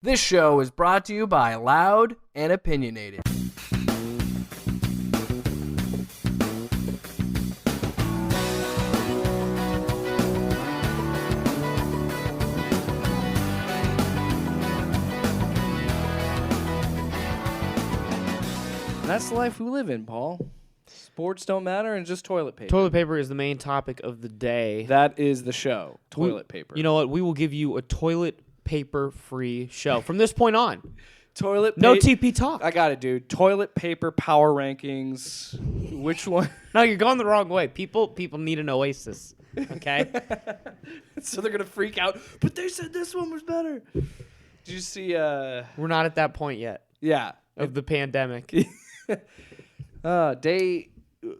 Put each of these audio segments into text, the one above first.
This show is brought to you by Loud and Opinionated. That's the life we live in, Paul. Sports don't matter and just toilet paper. Toilet paper is the main topic of the day. That is the show. Toilet paper. You know what? We will give you a toilet paper-free show from this point on. No TP talk. I got it, dude. Toilet paper power rankings. Which one? No, you're going the wrong way. People need an oasis. Okay? So they're going to freak out. But they said this one was better. Did you see... We're not at that point yet. Yeah. Of the pandemic.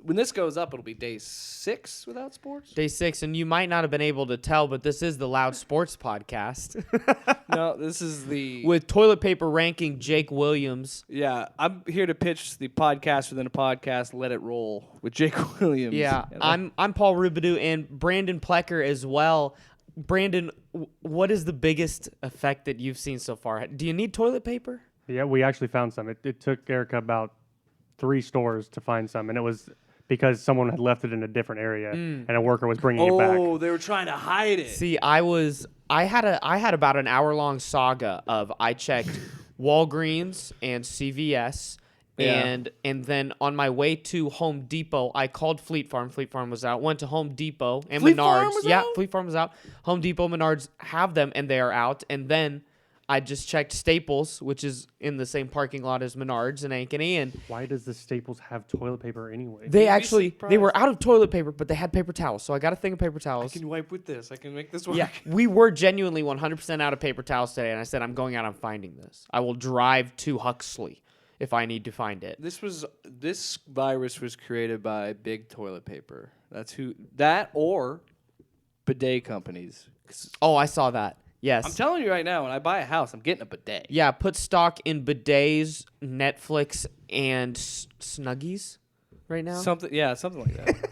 When this goes up, it'll be day 6 without sports. Day 6, and you might not have been able to tell, but this is the Loud Sports Podcast. No, this is the... With toilet paper ranking Jake Williams. Yeah, I'm here to pitch the podcast within a podcast, Let It Roll, with Jake Williams. Yeah, I'm Paul Rubidoux and Brandon Plecker as well. Brandon, what is the biggest effect that you've seen so far? Do you need toilet paper? Yeah, we actually found some. It took Erica about 3 stores to find some, and it was because someone had left it in a different area, and a worker was bringing it back. Oh, they were trying to hide it. See, I had about an hour-long saga of I checked Walgreens and CVS, and then on my way to Home Depot, I called Fleet Farm. Fleet Farm was out. Went to Home Depot and Fleet Menards. Farm was out? Fleet Farm was out. Home Depot, Menards have them, and they are out. And then I just checked Staples, which is in the same parking lot as Menards and Ankeny, and Why does the Staples have toilet paper anyway? they were out of toilet paper, but they had paper towels. So I got a thing of paper I towels. can wipe with this. I can make this work. Yeah, we were genuinely 100% out of paper towels today, and I said, I'm going out, I'm finding this. I will drive to Huxley if I need to find it. This virus was created by big toilet paper. That or bidet companies. Oh, I saw that. Yes. I'm telling you right now, when I buy a house, I'm getting a bidet. Yeah, put stock in bidets, Netflix, and Snuggies right now. Something like that.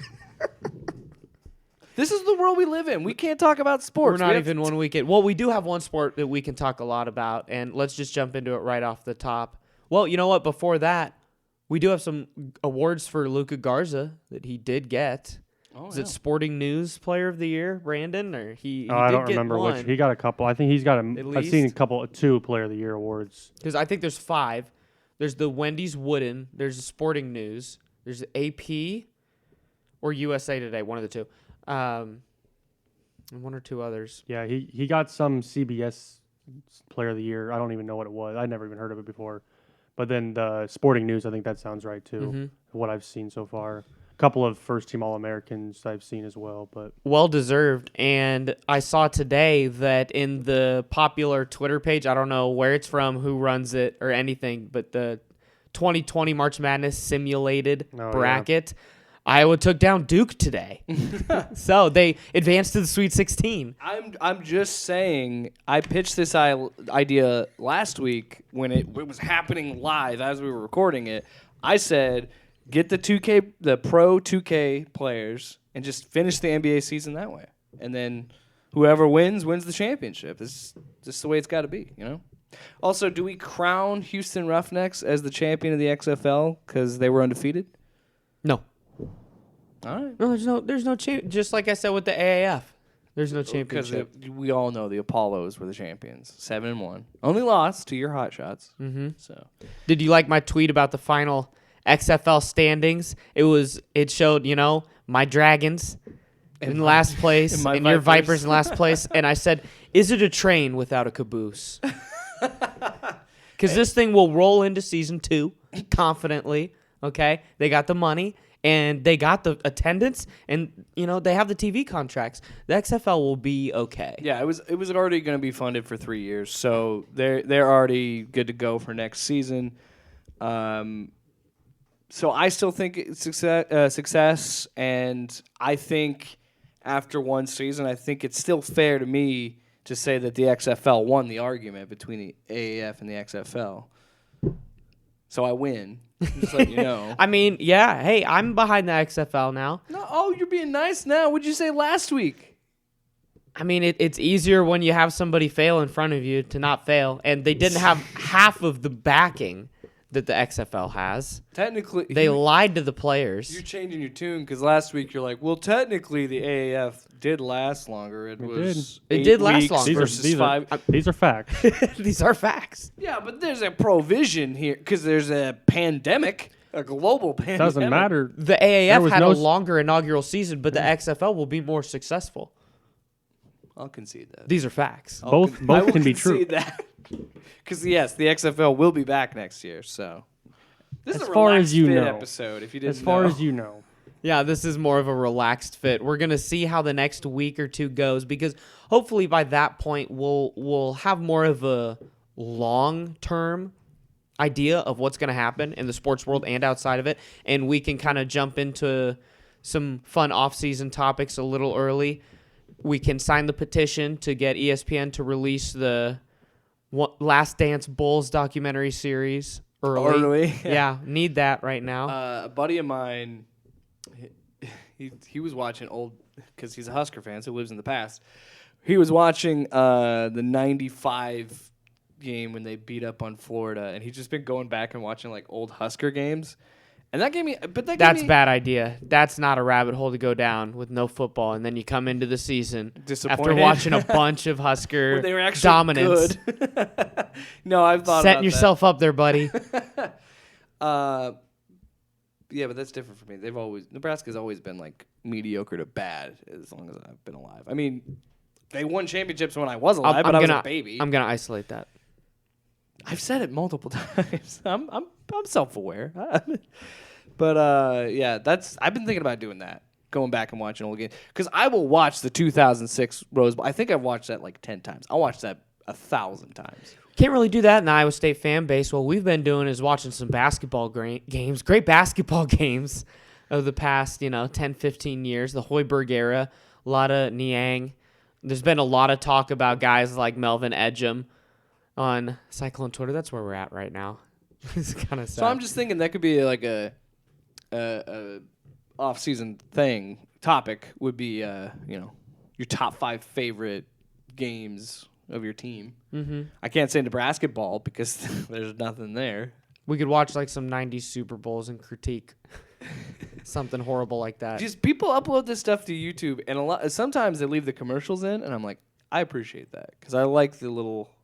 This is the world we live in. We can't talk about sports. We're not even 1 weekend. Well, we do have one sport that we can talk a lot about, and let's just jump into it right off the top. Well, you know what? Before that, we do have some awards for Luka Garza that he did get. Is it Sporting News Player of the Year, Brandon, or he? I did don't get remember one. which. He got a couple. I think he's got I've seen least? 2 Player of the Year awards. Because I think there's 5. There's the Wendy's Wooden. There's the Sporting News. There's AP or USA Today, one of the two. And one or two others. Yeah, he got some CBS Player of the Year. I don't even know what it was. I'd never even heard of it before. But then the Sporting News, I think that sounds right too. What I've seen so far. A couple of first-team All-Americans I've seen as well, but Well deserved. And I saw today that in the popular Twitter page, I don't know where it's from, who runs it, or anything, but the 2020 March Madness simulated bracket, Iowa took down Duke today. So they advanced to the Sweet 16. I'm just saying, I pitched this idea last week when it was happening live as we were recording it. I said, get the pro 2K players and just finish the NBA season that way. And then whoever wins the championship. This is just the way it's got to be, you know? Also, do we crown Houston Roughnecks as the champion of the XFL because they were undefeated? No. All right. No, there's no just like I said with the AAF. There's no championship. Because we all know the Apollos were the champions. 7-1. Only lost to your Hot Shots. Mm-hmm. So, did you like my tweet about the final XFL standings? It showed, my Dragons in last place and your Vipers in last place. And I said, is it a train without a caboose? Because this thing will roll into season 2 confidently. Okay? They got the money and they got the attendance and, they have the TV contracts. The XFL will be okay. yeah, it was already going to be funded for 3 years. So they're already good to go for next season. So I still think it's success, and I think after one season, I think it's still fair to me to say that the XFL won the argument between the AAF and the XFL. So I win. Just let you know. I mean, yeah. Hey, I'm behind the XFL now. No, you're being nice now. What'd you say last week? I mean, it's easier when you have somebody fail in front of you to not fail, and they didn't have half of the backing that the XFL has. Technically, They lied to the players. You're changing your tune because last week you're like, well, technically the AAF did last longer. It did last longer. Versus 5. These are facts. These are facts. Yeah, but there's a provision here because there's a pandemic, a global pandemic. Doesn't matter. The AAF had a longer inaugural season, but the XFL will be more successful. I'll concede that. These are facts. Both can be true. Because yes, the XFL will be back next year. So this is a far as you fit know. episode. If you didn't As far know. as you know. Yeah, this is more of a relaxed fit. We're gonna see how the next week or two goes because hopefully by that point we'll have more of a long-term idea of what's gonna happen in the sports world and outside of it, and we can kind of jump into some fun off-season topics a little early. We can sign the petition to get ESPN to release the Last Dance Bulls documentary series early. Yeah, need that right now. A buddy of mine, he was watching old, because he's a Husker fan, so he lives in the past. He was watching the 95 game when they beat up on Florida, and he's just been going back and watching like old Husker games. And that gave me, that's a bad idea. That's not a rabbit hole to go down with no football, and then you come into the season after watching a bunch of Husker they were actually dominance. Good. No, I've thought setting about yourself up there, buddy. Yeah, but that's different for me. Nebraska's always been like mediocre to bad as long as I've been alive. I mean, they won championships when I was alive, but I was a baby. I'm gonna isolate that. I've said it multiple times. I'm self-aware. But yeah, I've been thinking about doing that, going back and watching old games, because I will watch the 2006 Rose Bowl. I think I've watched that like 10 times. I'll watch that 1,000 times. Can't really do that in the Iowa State fan base. What we've been doing is watching some basketball games, great basketball games of the past, 10, 15 years, the Hoiberg era, a lot of Niang. There's been a lot of talk about guys like Melvin Edgem on Cyclone Twitter. That's where we're at right now. It's kind of sad. So I'm just thinking that could be like a off-season topic would be your top 5 favorite games of your team. Mm-hmm. I can't say Nebraska ball because there's nothing there. We could watch like some 90s Super Bowls and critique something horrible like that. Just people upload this stuff to YouTube, and sometimes they leave the commercials in, and I'm like, I appreciate that because I like the little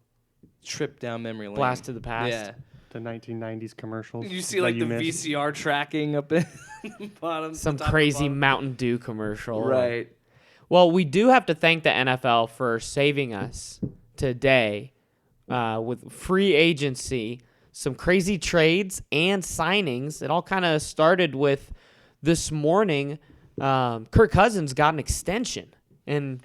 trip down memory lane. Blast to the past. Yeah. The 1990s commercials. You see like the VCR tracking up in the bottom. Some crazy Mountain Dew commercial. Right. Well, we do have to thank the NFL for saving us today with free agency, some crazy trades and signings. It all kind of started with this morning. Kirk Cousins got an extension, and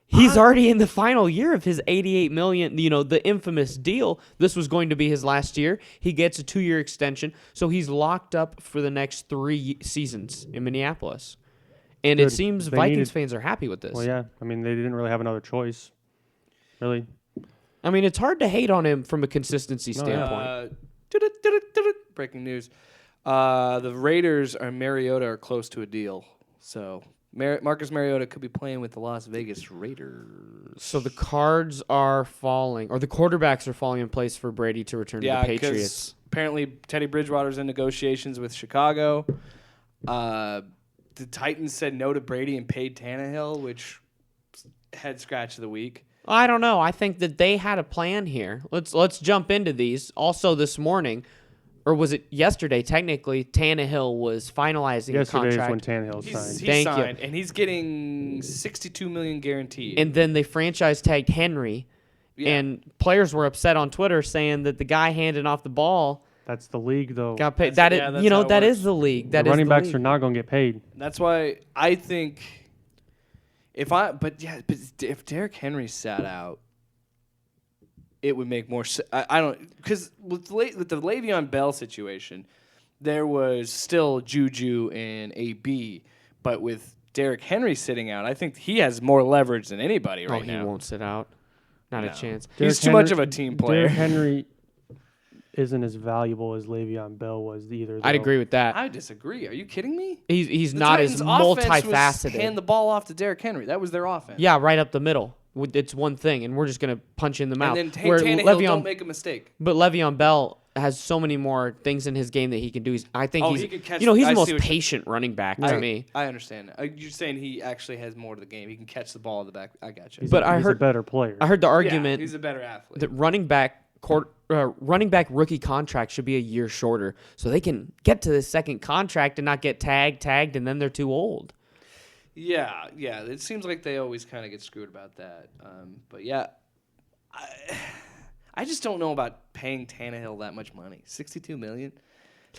he's already in the final year of his $88 million, the infamous deal. This was going to be his last year. He gets a 2-year extension, so he's locked up for the next 3 seasons in Minneapolis. And Good. It seems Vikings fans are happy with this. Well, yeah. I mean, they didn't really have another choice. Really. I mean, it's hard to hate on him from a consistency standpoint. Breaking news. The Raiders and Mariota are close to a deal. So Marcus Mariota could be playing with the Las Vegas Raiders. So the cards are falling, or the quarterbacks are falling in place for Brady to return to the Patriots. Apparently Teddy Bridgewater's in negotiations with Chicago. The Titans said no to Brady and paid Tannehill, which head scratch of the week. I don't know. I think that they had a plan here. Let's jump into these. Also this morning, or was it yesterday? Technically, Tannehill was finalizing a contract. Yesterday is when Tannehill signed. He signed, and he's getting $62 million guaranteed. And then they franchise tagged Henry, and players were upset on Twitter saying that the guy handing off the ball. That's the league, though. Got paid. That is the league. The running backs are not going to get paid. That's why I think if Derrick Henry sat out, it would make more sense. I don't, because with the Le'Veon Bell situation, there was still Juju and AB, but with Derrick Henry sitting out, I think he has more leverage than anybody right now. He won't sit out. Not a chance. He's too much of a team player. Derrick Henry, isn't as valuable as Le'Veon Bell was either. I'd though. agree with that. I disagree. Are you kidding me? He's The not as Titans' offense was multifaceted. hand the ball off to Derrick Henry. That was their offense. Yeah, right up the middle. It's one thing, and we're just gonna punch in the mouth. And then Where Tannehill, don't make a mistake. But Le'Veon Bell has so many more things in his game that he can do. I think Oh, he's he could catch- he's the I see most what you- patient running back to me. I understand. You're saying he actually has more to the game. He can catch the ball at the back. I got you. But I he's heard a better player. I heard the Yeah, argument he's a better athlete. that running back rookie contract should be a year shorter, so they can get to the second contract and not get tagged, and then they're too old. Yeah. It seems like they always kind of get screwed about that. But yeah, I just don't know about paying Tannehill that much money. $62 million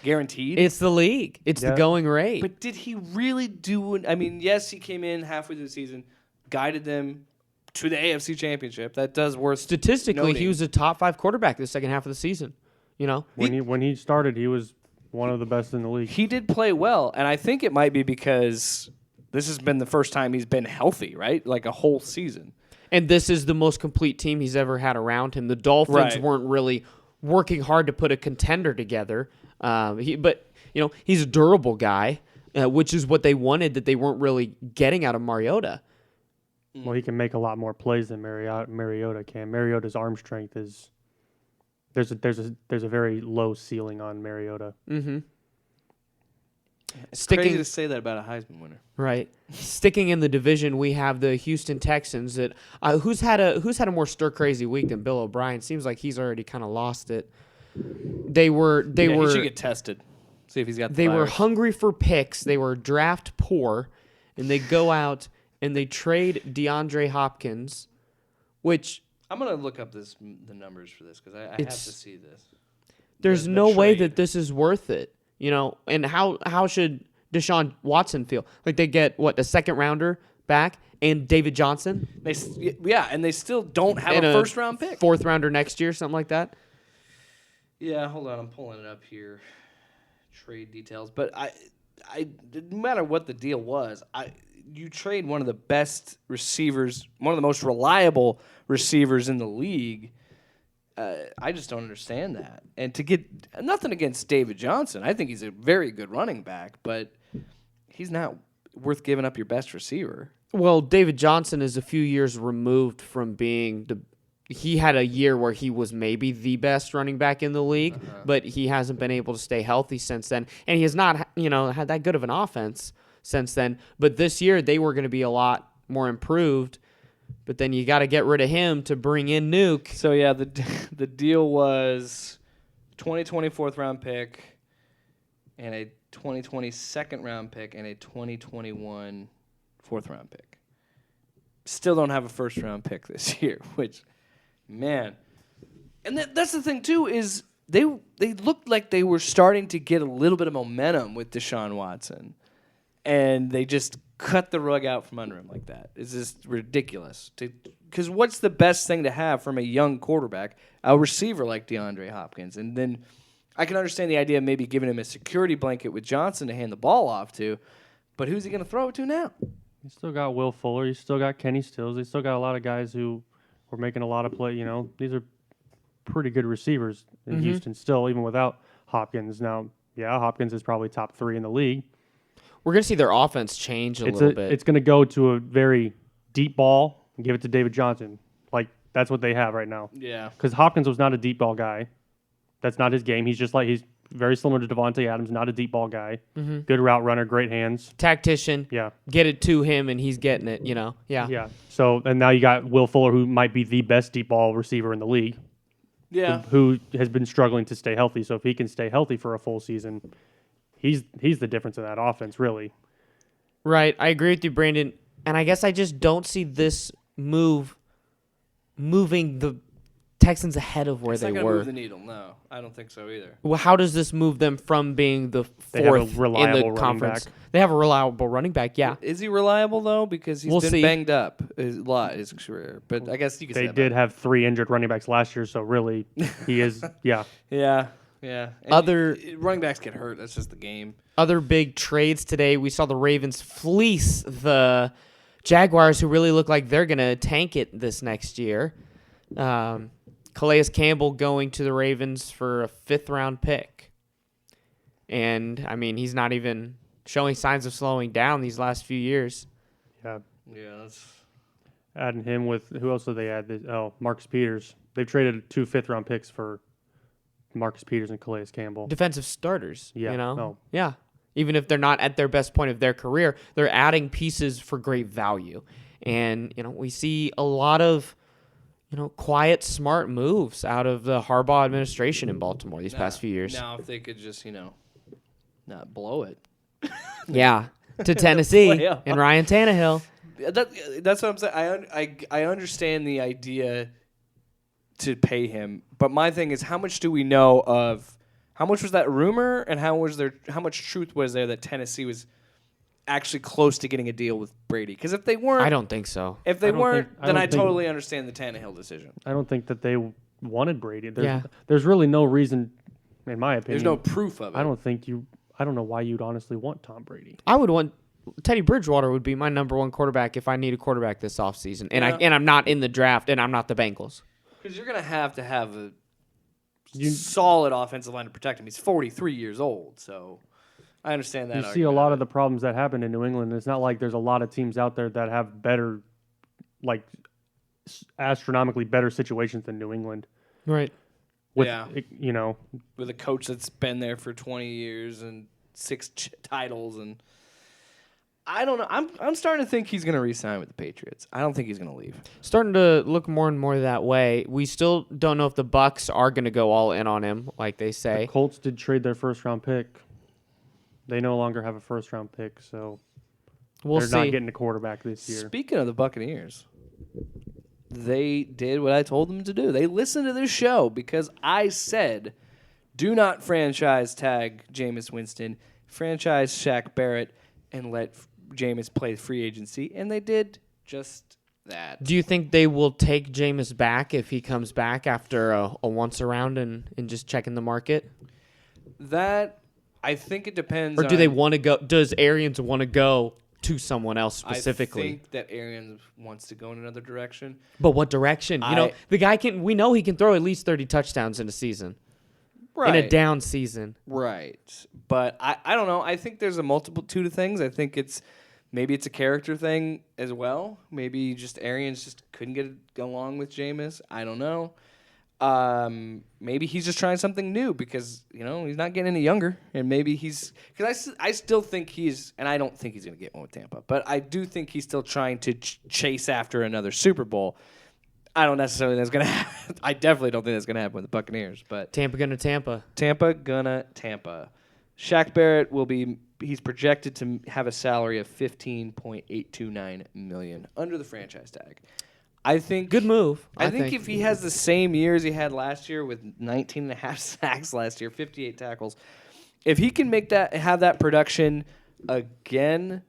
guaranteed. It's the league. It's the Yeah. going rate. But did he really do it? I mean, yes, he came in halfway through the season, guided them to the AFC Championship. That does worth Statistically, noting. he was a top 5 quarterback the second half of the season. You know, When he started, he was one of the best in the league. He did play well, and I think it might be because this has been the first time he's been healthy, right? Like a whole season. and this is the most complete team he's ever had around him. The Dolphins Right. weren't really working hard to put a contender together. But he's a durable guy, which is what they wanted that they weren't really getting out of Mariota. Well, he can make a lot more plays than Mariota can. Mariota's arm strength is there's a very low ceiling on Mariota. Mm-hmm. It's crazy to say that about a Heisman winner. Right. Sticking in the division, we have the Houston Texans. That who's had a more stir crazy week than Bill O'Brien? Seems like he's already kind of lost it. They were He should get tested. See if he's got. they were virus. hungry for picks. They were draft poor, and they go out and they trade DeAndre Hopkins, which I'm gonna look up the numbers for this because I have to It's- see this. there's The no way trade. that this is worth it. And how should Deshaun Watson feel? Like they get the second rounder back and David Johnson And they still don't have and a first round pick. fourth rounder next year, something like that. Yeah, hold on, I'm pulling it up here. Trade details, but I no matter what the deal was, you trade one of the best receivers, one of the most reliable receivers in the league. I just don't understand that. And to get nothing against David Johnson, I think he's a very good running back, but he's not worth giving up your best receiver. Well, David Johnson is a few years removed from being he had a year where he was maybe the best running back in the league, but he hasn't been able to stay healthy since then. And he has not, had that good of an offense since then. But this year they were going to be a lot more improved. But then you got to get rid of him to bring in Nuke. So yeah, the deal was 2020 fourth round pick and a 2020 second round pick and a 2021 fourth round pick. Still don't have a first round pick this year, which, man. And that's the thing too, is they looked like they were starting to get a little bit of momentum with Deshaun Watson, and they just cut the rug out from under him like that. It's just ridiculous. Because what's the best thing to have from a young quarterback? A receiver like DeAndre Hopkins. And then I can understand the idea of maybe giving him a security blanket with Johnson to hand the ball off to, but who's he going to throw it to now? You still got Will Fuller. You still got Kenny Stills. They still got a lot of guys who were making a lot of play. These are pretty good receivers in Houston still, even without Hopkins. Now, yeah, Hopkins is probably top 3 in the league. We're going to see their offense change a little bit. It's going to go to a very deep ball and give it to David Johnson. Like, that's what they have right now. Yeah. Because Hopkins was not a deep ball guy. That's not his game. He's very similar to Devontae Adams, not a deep ball guy. Good route runner, great hands. Tactician. Yeah. Get it to him, and he's getting it, Yeah. Yeah. So, and now you got Will Fuller, who might be the best deep ball receiver in the league. Yeah. Who has been struggling to stay healthy. So if he can stay healthy for a full season, he's the difference in that offense, really. Right. I agree with you, Brandon. And I guess I just don't see this moving the Texans ahead of where It's they not going to were. move the needle. No, I don't think so either. Well, how does this move them from being the They have a fourth in reliable the running conference? back. They have a reliable running back, yeah. Is he reliable, though? Because he's We'll been see. banged up a lot his career. But I guess you could say They that. did have 3 injured running backs last year, so really, he is, yeah. Yeah. And running backs get hurt. That's just the game. Other big trades today, we saw the Ravens fleece the Jaguars, who really look like they're going to tank it this next year. Calais Campbell going to the Ravens for a 5th-round pick. And, I mean, he's not even showing signs of slowing down these last few years. Yeah. Yeah, that's... Adding him with, who else did they add? Marcus Peters. They've traded 2 5th-round picks for Marcus Peters and Calais Campbell. Defensive starters, Yeah, you know? no. Yeah. Even if they're not at their best point of their career, they're adding pieces for great value. And, we see a lot of, quiet, smart moves out of the Harbaugh administration in Baltimore these past few years. Now, if they could just, not blow it. Yeah. To Tennessee playoff. and Ryan Tannehill. That's what I'm saying. I understand the idea to pay him, but my thing is, how much do we know of? How much was that rumor, and how much truth was there that Tennessee was actually close to getting a deal with Brady? Because if they weren't, I don't think so. If they weren't, then I don't think- totally understand the Tannehill decision. I don't think that they wanted Brady. Yeah. There's really no reason, in my opinion. There's no proof of it. I don't know why you'd honestly want Tom Brady. I would want Teddy Bridgewater would be my number 1 quarterback if I need a quarterback this offseason. And Yeah. I'm not in the draft, and I'm not the Bengals. Because you're gonna have a solid offensive line to protect him. He's 43 years old, so I understand that. You see a lot of the problems that happen in New England. It's not like there's a lot of teams out there that have better, like astronomically better situations than New England. Right. With, Yeah. With a coach that's been there for 20 years and 6 titles, and I don't know. I'm starting to think he's going to re-sign with the Patriots. I don't think he's going to leave. Starting to look more and more that way. We still don't know if the Bucs are going to go all in on him, like they say. The Colts did trade their 1st-round pick. They no longer have a 1st-round pick, so they're not getting a quarterback this year. Speaking of the Buccaneers, they did what I told them to do. They listened to this show because I said, do not franchise tag Jameis Winston, franchise Shaq Barrett, and let Jameis play free agency, and they did just that. Do you think they will take Jameis back if he comes back after a once around and just checking the market? That, I think it depends. Or do they want to go? Does Arians want to go to someone else specifically? I think that Arians wants to go in another direction. But what direction? The guy can. We know he can throw at least 30 touchdowns in a season. Right. In a down season. Right. But I don't know. I think there's a multitude of things. I think maybe it's a character thing as well. Maybe just Arians just couldn't get along with Jameis. I don't know. Maybe he's just trying something new because, he's not getting any younger. And maybe because I still think and I don't think he's going to get one with Tampa, but I do think he's still trying to chase after another Super Bowl. I don't necessarily think that's going to happen. I definitely don't think that's going to happen with the Buccaneers. But Tampa gonna Tampa. Tampa gonna Tampa. Shaq Barrett he's projected to have a salary of $15.829 million under the franchise tag. I think good move. I think if he has the same year as he had last year with 19 and a half sacks last year, 58 tackles, if he can have that production again,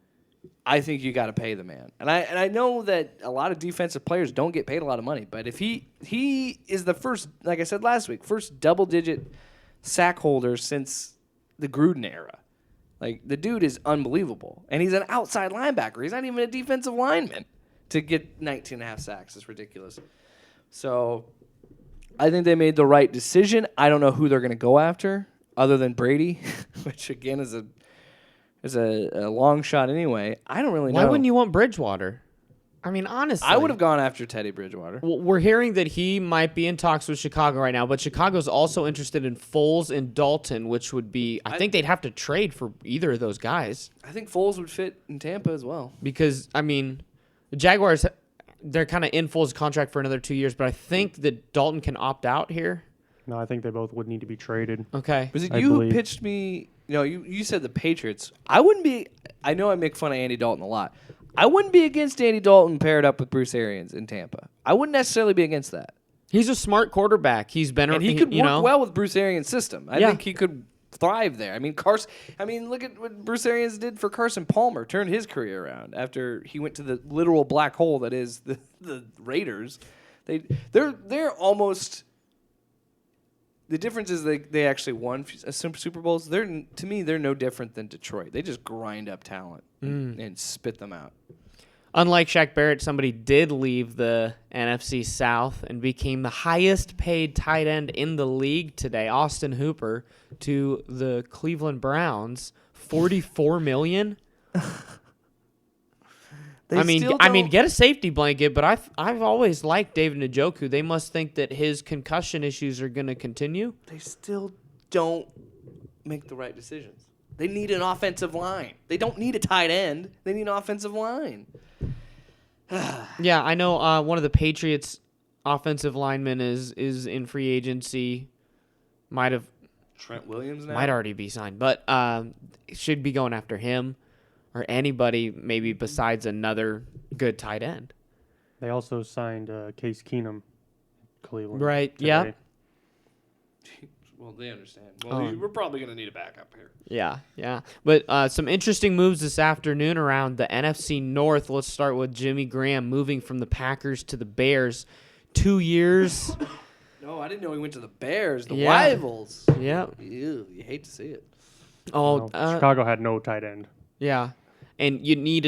I think you got to pay the man. And I know that a lot of defensive players don't get paid a lot of money, but if he is the first, like I said last week, first double-digit sack holder since the Gruden era. Like, the dude is unbelievable. And he's an outside linebacker. He's not even a defensive lineman to get 19 and a half sacks. It's ridiculous. So I think they made the right decision. I don't know who they're going to go after other than Brady, which, again, is a long shot anyway. I don't really know. Why wouldn't you want Bridgewater? I mean, honestly. I would have gone after Teddy Bridgewater. Well, we're hearing that he might be in talks with Chicago right now, but Chicago's also interested in Foles and Dalton, which would be, I think they'd have to trade for either of those guys. I think Foles would fit in Tampa as well. Because, I mean, the Jaguars, they're kind of in Foles' contract for another 2 years, but I think that Dalton can opt out here. No, I think they both would need to be traded. Okay. Was it you who pitched me? You said the Patriots. I wouldn't be. I know I make fun of Andy Dalton a lot. I wouldn't be against Andy Dalton paired up with Bruce Arians in Tampa. I wouldn't necessarily be against that. He's a smart quarterback. He's been, and he could work well with Bruce Arians' system. I think he could thrive there. I mean, look at what Bruce Arians did for Carson Palmer. Turned his career around after he went to the literal black hole that is the Raiders. They're almost. The difference is they actually won Super Bowls. To me, they're no different than Detroit. They just grind up talent and spit them out. Unlike Shaq Barrett, somebody did leave the NFC South and became the highest paid tight end in the league today. Austin Hooper to the Cleveland Browns, $44 million. I mean, get a safety blanket, but I've always liked David Njoku. They must think that his concussion issues are going to continue. They still don't make the right decisions. They need an offensive line. They don't need a tight end. They need an offensive line. Yeah, I know one of the Patriots' offensive linemen is in free agency. Trent Williams now? Might already be signed, but should be going after him or anybody maybe besides another good tight end. They also signed Case Keenum, Cleveland. Right, today. yeah. Well, they understand. Well, we're probably going to need a backup here. Yeah. But some interesting moves this afternoon around the NFC North. Let's start with Jimmy Graham moving from the Packers to the Bears. 2 years. No, I didn't know he went to the Bears, the Yeah. rivals. Yeah. Ew, you hate to see it. Oh, Chicago had no tight end. yeah. And you need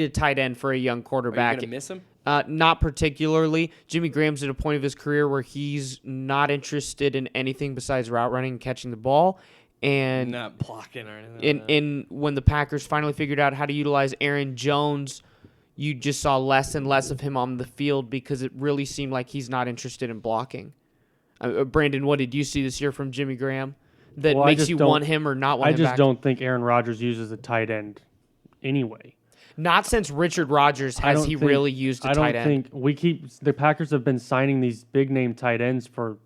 a tight end for a young Are you quarterback. going to miss him? Not particularly. Jimmy Graham's at a point of his career where he's not interested in anything besides route running and catching the ball. And Not blocking or anything. in when the Packers finally figured out how to utilize Aaron Jones, you just saw less and less of him on the field because it really seemed like he's not interested in blocking. Brandon, what did you see this year from Jimmy Graham that makes you want him or not want him back? I just don't think Aaron Rodgers uses a tight end anyway. Not since Richard Rodgers has he really used a tight end. I don't think the Packers have been signing these big name tight ends for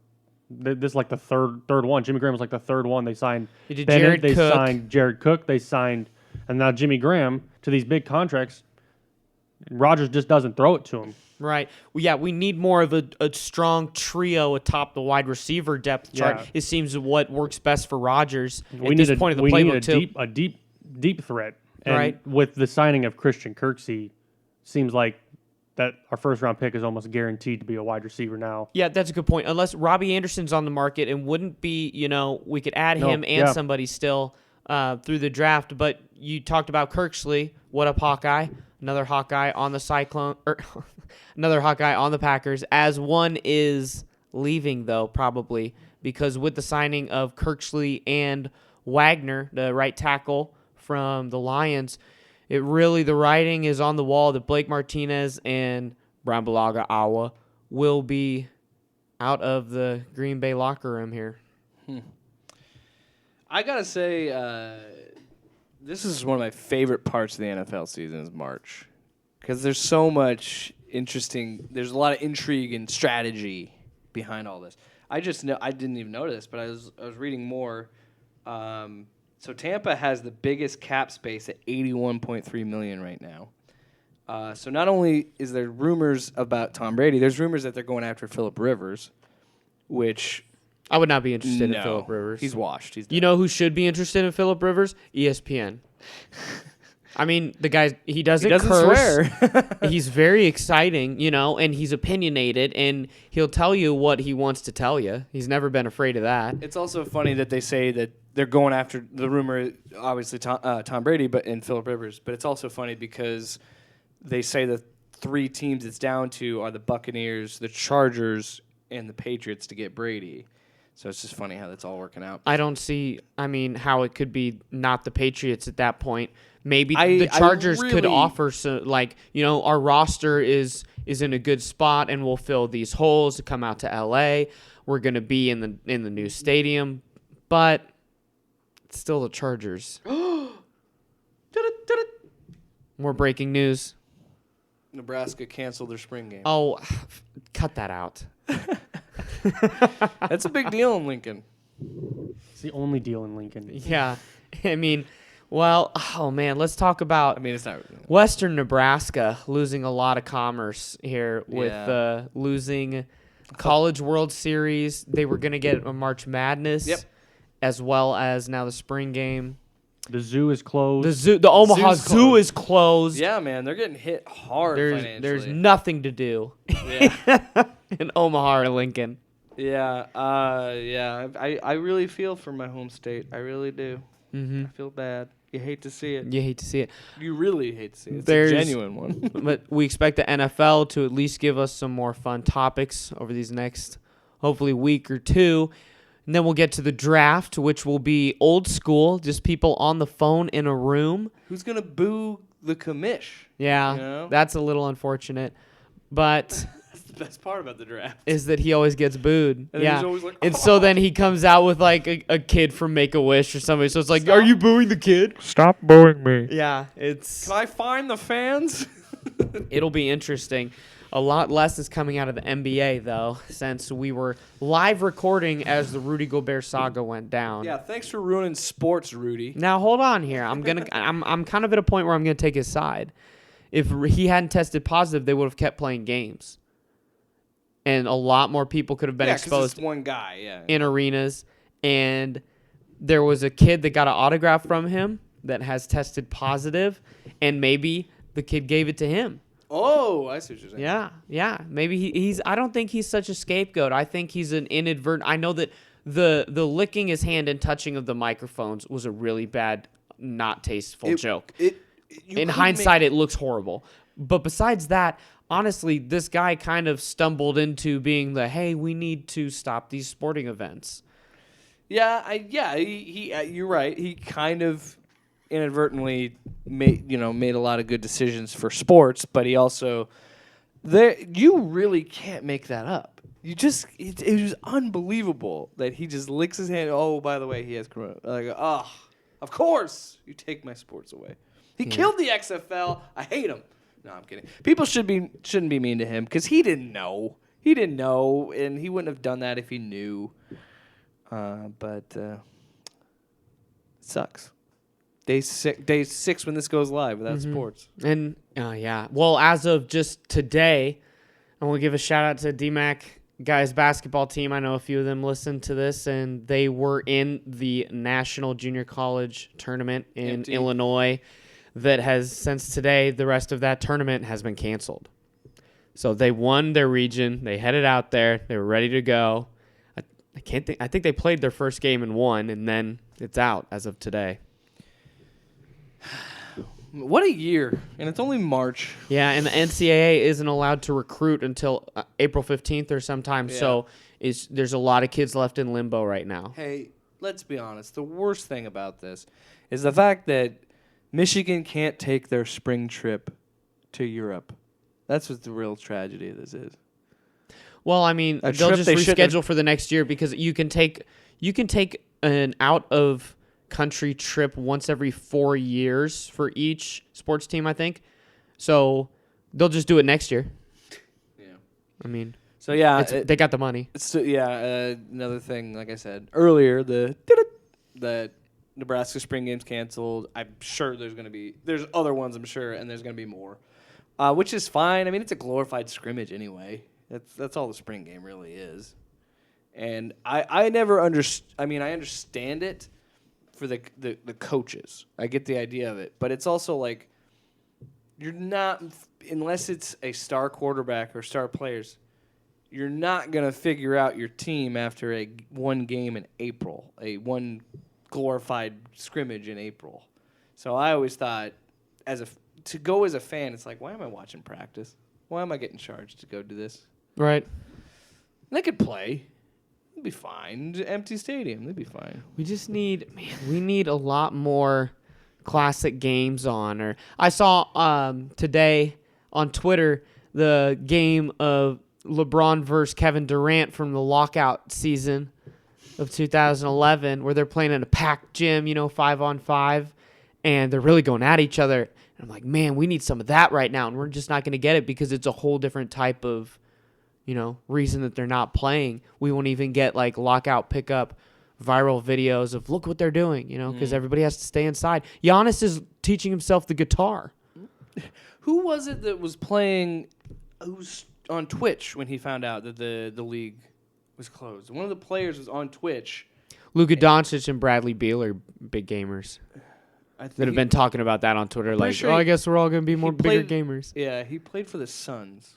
this like the third one. Jimmy Graham was like the third one. They signed Bennett, they signed Jared Cook, they signed, and now Jimmy Graham to these big contracts. Rodgers just doesn't throw it to him. Right. Well, yeah, we need more of a strong trio atop the wide receiver depth chart. Yeah. It seems what works best for Rodgers We at need this point of the playbook too. a deep threat. And Right. with the signing of Christian Kirksey, seems like that our first round pick is almost guaranteed to be a wide receiver now. Yeah, that's a good point. Unless Robbie Anderson's on the market and wouldn't be, we could add him and somebody still through the draft. But you talked about Kirksley. What up, Hawkeye? Another Hawkeye on the Cyclone, another Hawkeye on the Packers. As one is leaving, though, probably because with the signing of Kirksley and Wagner, the right tackle from the Lions, the writing is on the wall that Blake Martinez and Brambalaga Awa will be out of the Green Bay locker room here. I got to say, this is one of my favorite parts of the NFL season is March. Because there's so much there's a lot of intrigue and strategy behind all this. I didn't even notice, but I was reading more. So Tampa has the biggest cap space at $81.3 million right now. So not only is there rumors about Tom Brady, there's rumors that they're going after Phillip Rivers, which I would not be interested in Phillip Rivers. He's washed. He's done. You know who should be interested in Phillip Rivers? ESPN. I mean, the guy, he doesn't curse. swear. He's very exciting, and he's opinionated, and he'll tell you what he wants to tell you. He's never been afraid of that. It's also funny that they say that they're going after the rumor, obviously Tom Brady, and Phillip Rivers. But it's also funny because they say the three teams it's down to are the Buccaneers, the Chargers, and the Patriots to get Brady. So it's just funny how that's all working out. I don't see, how it could be not the Patriots at that point. Maybe the Chargers could offer some, our roster is in a good spot and we'll fill these holes to come out to LA. We're going to be in the new stadium, but it's still the Chargers. More breaking news. Nebraska canceled their spring game. Oh, cut that out. That's a big deal in Lincoln. It's the only deal in Lincoln. Yeah. Let's talk about It's not Western Nebraska losing a lot of commerce here with losing College World Series. They were going to get a March Madness as well as now the spring game. The zoo is closed. The Omaha Zoo is closed. Yeah, man, they're getting hit hard financially. There's nothing to do in Omaha or Lincoln. Yeah, I really feel for my home state. I really do. Mm-hmm. I feel bad. You hate to see it. You hate to see it. You really hate to see it. It's There's- a genuine one. But we expect the NFL to at least give us some more fun topics over these next, hopefully, week or two. And then we'll get to the draft, which will be old school, just people on the phone in a room. Who's gonna boo the commish? Yeah, You know? that's a little unfortunate. But That's the best part about the draft. is that he always gets booed. And yeah. he's always like, And so then he comes out with like a kid from Make-A-Wish or somebody. So it's like, are you booing the kid? Stop booing me. Yeah, it's Can I find the fans? it'll be interesting. A lot less is coming out of the NBA though, since we were live recording as the Rudy Gobert saga went down. Yeah, thanks for ruining sports, Rudy. Now hold on here. I'm kind of at a point where I'm gonna take his side. If he hadn't tested positive, they would have kept playing games, and a lot more people could have been Yeah, 'cause exposed it's one guy. Yeah. in arenas. And there was a kid that got an autograph from him that has tested positive, and maybe the kid gave it to him. Oh, I see what you're saying. Yeah. Maybe he's. I don't think he's such a scapegoat. I think he's an inadvertent. I know that the licking his hand and touching of the microphones was a really bad, not tasteful joke. You In couldn't hindsight, it looks horrible. But besides that, honestly, this guy kind of stumbled into being the, hey, we need to stop these sporting events. You're right. He kind of inadvertently made a lot of good decisions for sports, but he also you really can't make that up. It was unbelievable that he just licks his hand. Oh, by the way, he has corona. Like, of course you take my sports away. He killed the XFL. I hate him. No, I'm kidding. People shouldn't be mean to him because he didn't know. He didn't know, and he wouldn't have done that if he knew. But it sucks. Day six when this goes live without sports. And, well, as of just today, I want to give a shout-out to DMAC guys basketball team. I know a few of them listened to this, and they were in the National Junior College Tournament in Illinois that has, since today, the rest of that tournament has been canceled. So they won their region. They headed out there. They were ready to go. I think they played their first game and won, and then it's out as of today. What a year. And it's only March. Yeah, and the NCAA isn't allowed to recruit until April 15th or sometime, so there's a lot of kids left in limbo right now. Hey, let's be honest. The worst thing about this is the fact that Michigan can't take their spring trip to Europe. That's what the real tragedy of this is. Well, I mean, A they'll trip just they shouldn't reschedule for the next year because you can take an out of country trip once every 4 years for each sports team, I think. So they'll just do it next year. Yeah. I mean, So yeah, they got the money. another thing, like I said earlier, the Nebraska spring game's canceled. I'm sure there's other ones, I'm sure, and there's gonna be more, which is fine. I mean, it's a glorified scrimmage anyway. That's all the spring game really is. And I never understand. I mean, I understand it for the coaches. I get the idea of it, but it's also like you're not, unless it's a star quarterback or star players, you're not gonna figure out your team after one game in April, one glorified scrimmage in April. So I always thought, to go as a fan, it's like, why am I watching practice? Why am I getting charged to go do this? Right. And they could play. It'd be fine. Empty stadium. They'd be fine. We just need a lot more classic games on. Or I saw today on Twitter the game of LeBron versus Kevin Durant from the lockout season of 2011, where they're playing in a packed gym, 5-on-5, and they're really going at each other. And I'm like, man, we need some of that right now, and we're just not going to get it because it's a whole different type of reason that they're not playing. We won't even get like lockout pickup viral videos of look what they're doing, because everybody has to stay inside. Giannis is teaching himself the guitar. Who was it that was playing? Who's on Twitch when he found out that the league was closed? One of the players was on Twitch. Luka Doncic and Bradley Beal are big gamers that have been talking about that on Twitter. Like, sure I guess we're all going to be bigger gamers. Yeah, he played for the Suns.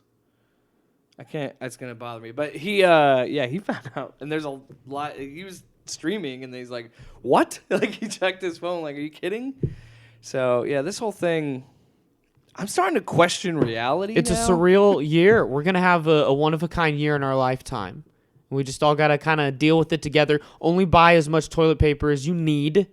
I can't. That's gonna bother me. But he found out, and there's a lot. He was streaming, and he's like, "What?" Like he checked his phone. Like, are you kidding? So yeah, this whole thing, I'm starting to question reality. It's now. a surreal year. We're gonna have a one of a kind year in our lifetime. We just all gotta kind of deal with it together. Only buy as much toilet paper as you need.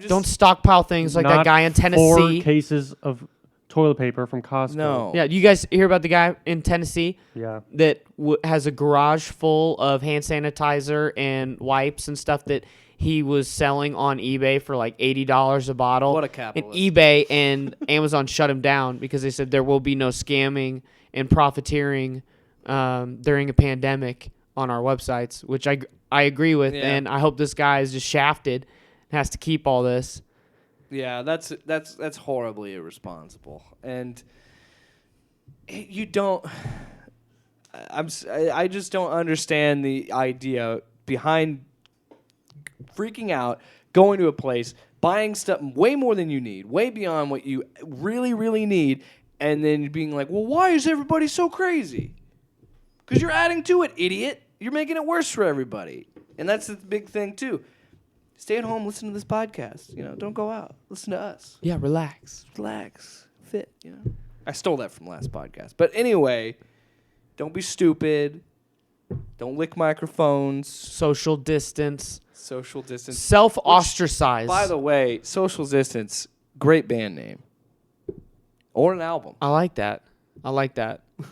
Don't stockpile things like that guy in Tennessee. 4 cases of toilet paper from Costco. No. Yeah, you guys hear about the guy in Tennessee? Yeah. That has a garage full of hand sanitizer and wipes and stuff that he was selling on eBay for like $80 a bottle. What a capitalist. And eBay and Amazon shut him down because they said there will be no scamming and profiteering during a pandemic on our websites, which I agree with, and I hope this guy is just shafted and has to keep all this. Yeah, that's horribly irresponsible, and you don't. I just don't understand the idea behind freaking out, going to a place, buying stuff way more than you need, way beyond what you really, really need, and then being like, well, why is everybody so crazy? Because you're adding to it, idiot. You're making it worse for everybody. And that's the big thing, too. Stay at home, listen to this podcast. Don't go out. Listen to us. Yeah, relax. Relax. Fit, I stole that from last podcast. But anyway, don't be stupid. Don't lick microphones. Social distance. Social distance. Self-ostracize. By the way, Social Distance, great band name. Or an album. I like that.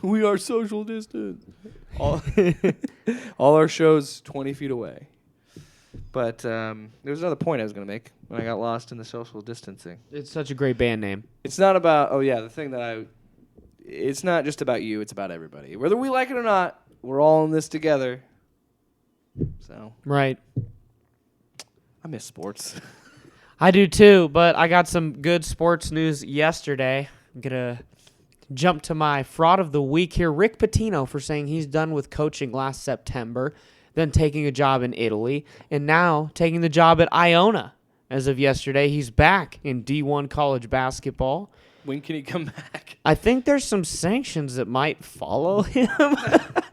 We are social distance. All our shows 20 feet away. But there was another point I was going to make when I got lost in the social distancing. It's such a great band name. It's not about, it's not just about you, it's about everybody. Whether we like it or not, we're all in this together. So. Right. I miss sports. I do too, but I got some good sports news yesterday. I'm going to jump to my fraud of the week here. Rick Pitino for saying he's done with coaching last September, then taking a job in Italy, and now taking the job at Iona. As of yesterday, he's back in D1 college basketball. When can he come back? I think there's some sanctions that might follow him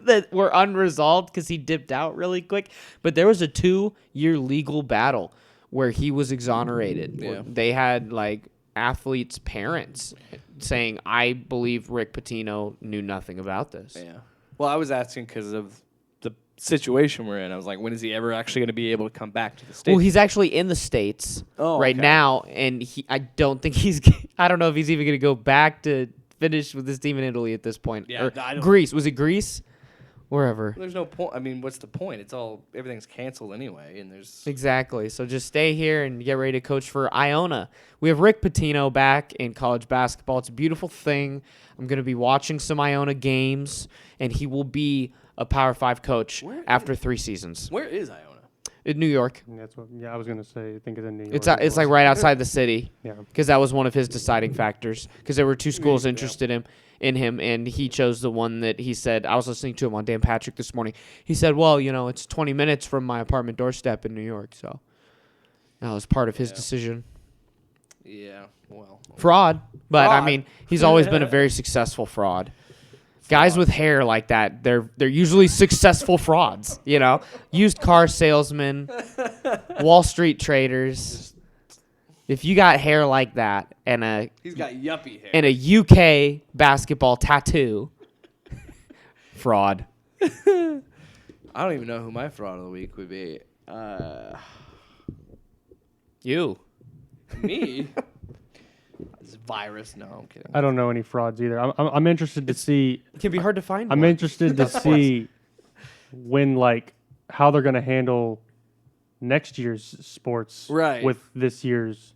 that were unresolved because he dipped out really quick. But there was a 2-year legal battle where he was exonerated. Yeah. They had athletes' parents saying, I believe Rick Pitino knew nothing about this. Yeah. Well, I was asking because of the situation we're in. I was like, when is he ever actually going to be able to come back to the States? Well, he's actually in the States right now, and I don't think I don't know if he's even going to go back to finish with his team in Italy at this point. Yeah, or Greece. Was it Greece? Wherever. There's no point. I mean, what's the point? Everything's canceled anyway, and there's... Exactly. So just stay here and get ready to coach for Iona. We have Rick Pitino back in college basketball. It's a beautiful thing. I'm going to be watching some Iona games, and he will be a Power 5 coach after 3 seasons. Where is Iona? In New York. I was going to say, I think it's in New York. It's like right outside the city. Yeah. Because that was one of his deciding factors. Because there were 2 schools interested in him, and he chose the one that he said. I was listening to him on Dan Patrick this morning. He said, well, it's 20 minutes from my apartment doorstep in New York. So that was part of his decision. Yeah, well. Fraud. But, Fraud. I mean, he's always been a very successful fraud. Guys with hair like that, they're usually successful frauds, Used car salesmen, Wall Street traders. If you got hair like that and He's got yuppie hair. and a UK basketball tattoo, fraud. I don't even know who my fraud of the week would be. You. Me? This virus? No, I'm kidding. I don't know any frauds either. I'm interested to see. It can be hard to find I'm one. interested to see when how they're going to handle next year's sports with this year's.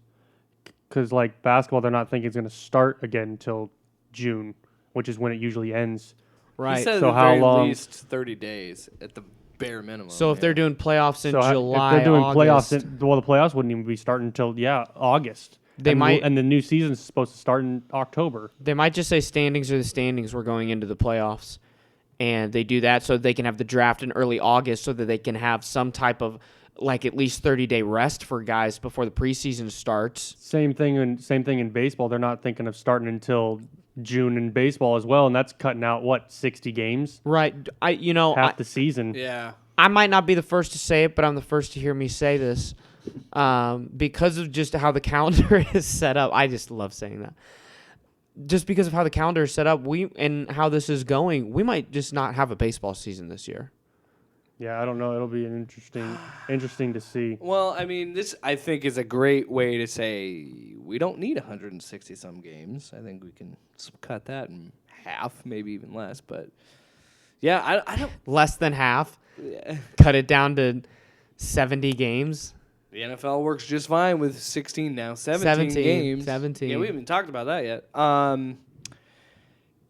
Because basketball, they're not thinking it's going to start again until June, which is when it usually ends. Right. He said So at the how very long? least 30 days at the bare minimum. So if they're doing playoffs in So July, if they're doing August, playoffs, the playoffs wouldn't even be starting until August. They might- and the new season's supposed to start in October. they might just say standings are the standings. We're going into the playoffs, and they do that so they can have the draft in early August, so that they can have some type of at least 30-day rest for guys before the preseason starts. Same thing in baseball. They're not thinking of starting until June in baseball as well, and that's cutting out 60 games, Right. half the season. Yeah. I might not be the first to say it, but I'm the first to hear me say this. Because of just how the calendar is set up. I just love saying that. Just because of how the calendar is set up, and how this is going, we might just not have a baseball season this year. Yeah, I don't know. It'll be an interesting to see. Well, I mean, this I think is a great way to say we don't need 160 some games. I think we can cut that in half, maybe even less. But yeah, I don't. Less than half. Yeah. Cut it down to 70 games. The NFL works just fine with 16 now, 17 games. 17. Yeah, we haven't talked about that yet.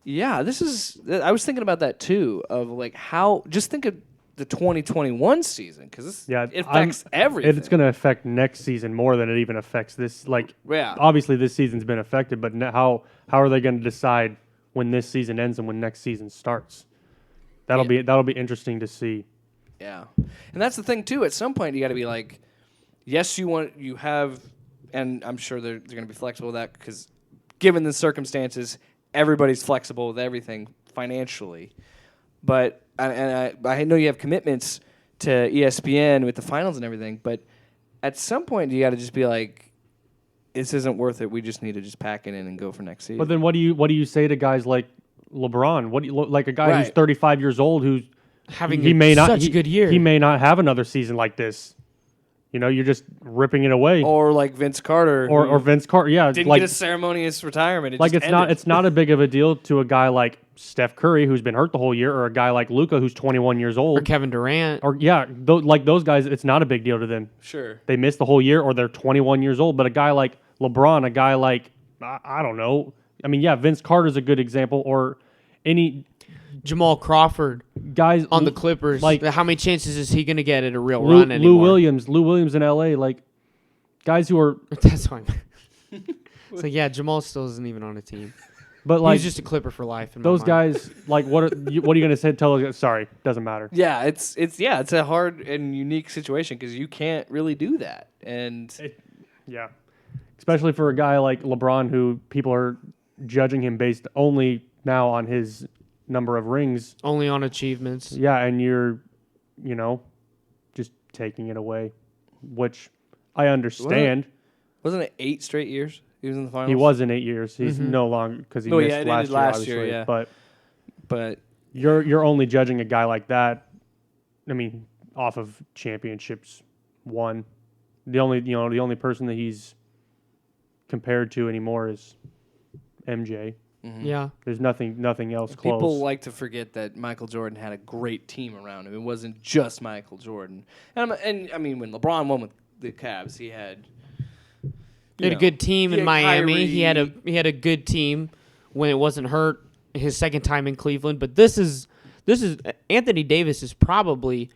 Yeah, this is. I was thinking about that too. Of like how. Just think of the 2021 season because it affects everything. It's going to affect next season more than it even affects this. Like, obviously this season's been affected, but how are they going to decide when this season ends and when next season starts? That'll be interesting to see. Yeah, and that's the thing too. At some point, you got to be like, yes, you have, and I'm sure they're going to be flexible with that because, given the circumstances, everybody's flexible with everything financially. But I know you have commitments to ESPN with the finals and everything. But at some point, you got to just be like, this isn't worth it. We just need to just pack it in and go for next season. But then what do you say to guys like LeBron? Like a guy who's 35 years old who's having such a good year. He may not have another season like this. You know, you're just ripping it away. Or like Vince Carter. Or Vince Carter, yeah. Didn't get a ceremonious retirement. It's not a big of a deal to a guy like Steph Curry who's been hurt the whole year, or a guy like Luka who's 21 years old. Or Kevin Durant. Or like those guys, it's not a big deal to them. Sure. They missed the whole year or they're 21 years old. But a guy like LeBron, a guy like, I don't know. I mean, yeah, Vince Carter's a good example, or any Jamal Crawford guys on the Clippers. Like, how many chances is he going to get at a real run anymore? Lou Williams in LA, like guys who are. That's fine. It's like, yeah, Jamal still isn't even on a team. But like, he's just a Clipper for life. Those guys, like, what are you going to say? Sorry, doesn't matter. Yeah, it's a hard and unique situation because you can't really do that, especially for a guy like LeBron, who people are judging him based only now on his number of rings, only on achievements. Yeah, and you're, just taking it away, which I understand. Wasn't it 8 straight years he was in the finals? He was in 8 years. He's no longer because he missed last year. Yeah. But you're only judging a guy like that. I mean, off of championships won. The only person that he's compared to anymore is MJ. Mm-hmm. Yeah, there's nothing else close. People like to forget that Michael Jordan had a great team around him. It wasn't just Michael Jordan. And I mean, when LeBron won with the Cavs, he had a good team in Miami. Kyrie. He had a good team when it wasn't hurt. His second time in Cleveland, but this is Anthony Davis is probably,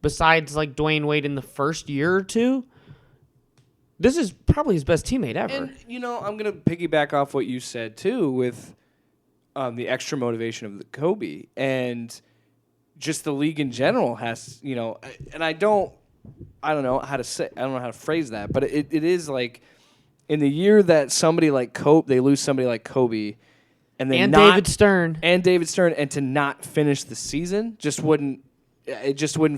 besides like Dwayne Wade in the first year or two, this is probably his best teammate ever. And, I'm going to piggyback off what you said, too, with the extra motivation of the Kobe. And just the league in general has, and I don't know how to phrase that, but it is like in the year that somebody like Kobe, they lose somebody like Kobe, and David Stern, and to not finish the season just wouldn't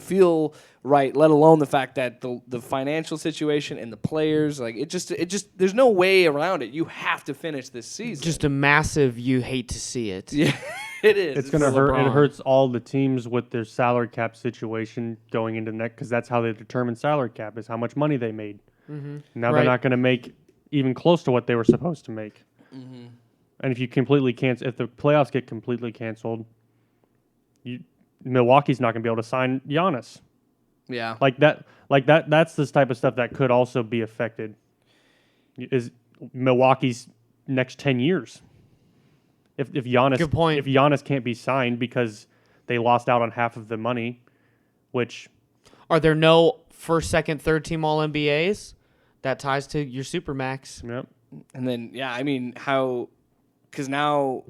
feel right, let alone the fact that the financial situation and the players, like it just there's no way around it. You have to finish this season. Just a massive, you hate to see it. Yeah, it is. It's going to hurt. It hurts all the teams with their salary cap situation going into next, because that's how they determine salary cap, is how much money they made. Mm-hmm. Now they're not going to make even close to what they were supposed to make. Mm-hmm. And if the playoffs get completely canceled, Milwaukee's not going to be able to sign Giannis. Yeah. Like that. That's this type of stuff that could also be affected. Is Milwaukee's next 10 years. If Giannis, good point. If Giannis can't be signed because they lost out on half of the money, which are there no first, second, third team All NBAs? That ties to your Supermax. Yep. And then because now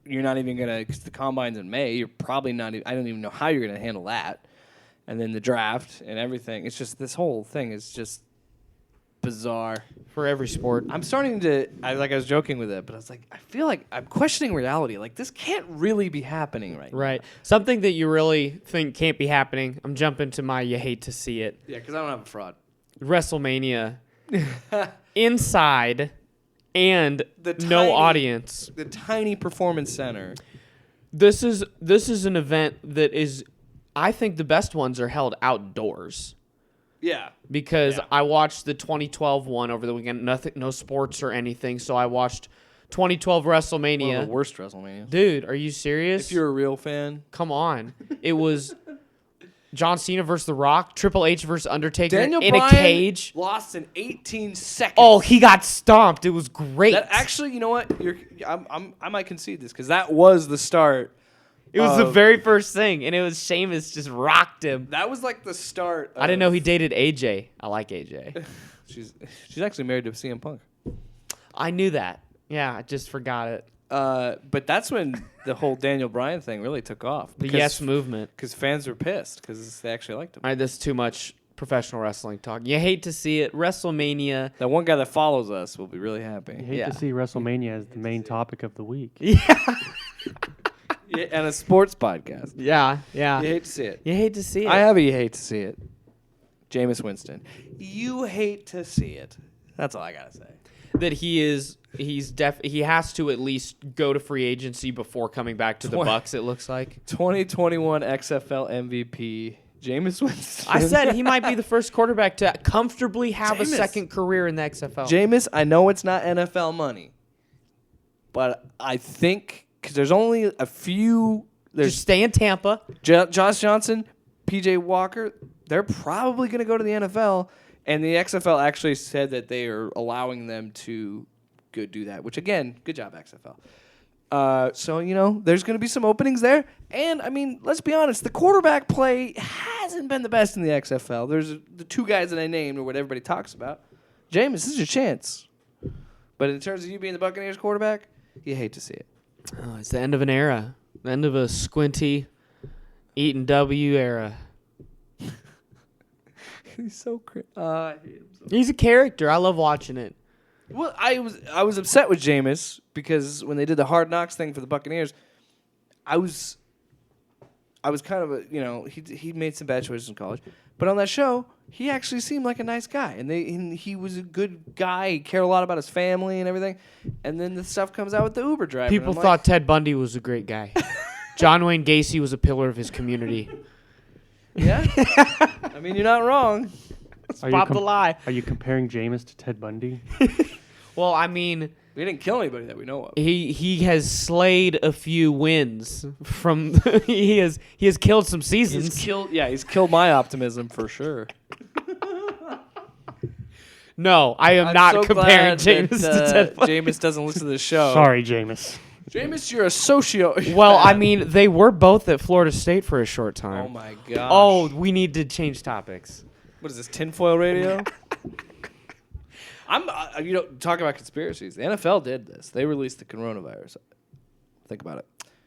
you're not even going to, because the combine's in May, you're probably not even, I don't even know how you're going to handle that. And then the draft and everything. It's just, this whole thing is just, bizarre. For every sport. I'm starting to, I was joking with it, but I was like, I feel like I'm questioning reality. Like, this can't really be happening right now. Right. Something that you really think can't be happening. I'm jumping to my you hate to see it. Yeah, because I don't have a fraud. WrestleMania. Inside and The no tiny- audience. The tiny performance center. This is an event that is, I think the best ones are held outdoors. Yeah. Because Yeah. I watched the 2012 one over the weekend. No sports or anything. So I watched 2012 WrestleMania. One of the worst WrestleMania. Dude, are you serious? If you're a real fan. Come on. It was John Cena versus The Rock, Triple H versus Undertaker Daniel in Bryan a cage. lost in 18 seconds. Oh, he got stomped. It was great. That actually, you know what? I might concede this because that was the start. It was the very first thing, and it was Sheamus just rocked him. That was like the start. I didn't know he dated AJ. I like AJ. She's actually married to CM Punk. I knew that. Yeah, I just forgot it. But that's when the whole Daniel Bryan thing really took off. The Yes movement. Because fans were pissed because they actually liked him. All right, this is too much professional wrestling talk. You hate to see it. WrestleMania. That one guy that follows us will be really happy. You hate Yeah. to see WrestleMania as the main topic of the week. Yeah. Yeah, and a sports podcast. Yeah. You hate to see it. You hate to see it. I have a you hate to see it. Jameis Winston. You hate to see it. That's all I gotta say. That he has to at least go to free agency before coming back to the Bucks, it looks like. 2021 XFL MVP, Jameis Winston. I said he might be the first quarterback to comfortably have a Jameis. second career in the XFL. Jameis, I know it's not NFL money, but I think because there's only a few. Just There's stay in Tampa. Josh Johnson, PJ Walker. They're probably going to go to the NFL, and the XFL actually said that they are allowing them to go do that. Which again, good job XFL. So there's going to be some openings there, and I mean, let's be honest, the quarterback play hasn't been the best in the XFL. There's the two guys that I named, or what everybody talks about. Jameis, this is your chance. But in terms of you being the Buccaneers quarterback, you hate to see it. Oh, it's the end of an era. The end of a squinty, eating W era. He's so crazy. I hate him so. He's a character. I love watching it. Well, I was upset with Jameis because when they did the Hard Knocks thing for the Buccaneers, I was kind of he made some bad choices in college, but on that show he actually seemed like a nice guy, and he was a good guy. He cared a lot about his family and everything, and then the stuff comes out with the Uber driver. People thought Ted Bundy was a great guy. John Wayne Gacy was a pillar of his community. Yeah, I mean you're not wrong. Pop the lie. Are you comparing Jameis to Ted Bundy? Well, I mean, We didn't kill anybody that we know of. he has slayed a few wins from. he has killed some seasons. He's killed my optimism for sure. No, I am I'm not so comparing glad Jameis that, to Ted Bundy. Jameis doesn't listen to the show. Sorry, Jameis. Jameis, you're a socio. Well, I mean, they were both at Florida State for a short time. Oh my gosh. Oh, we need to change topics. What is this, tinfoil radio? Talk about conspiracies. The NFL did this. They released the coronavirus. Think about it.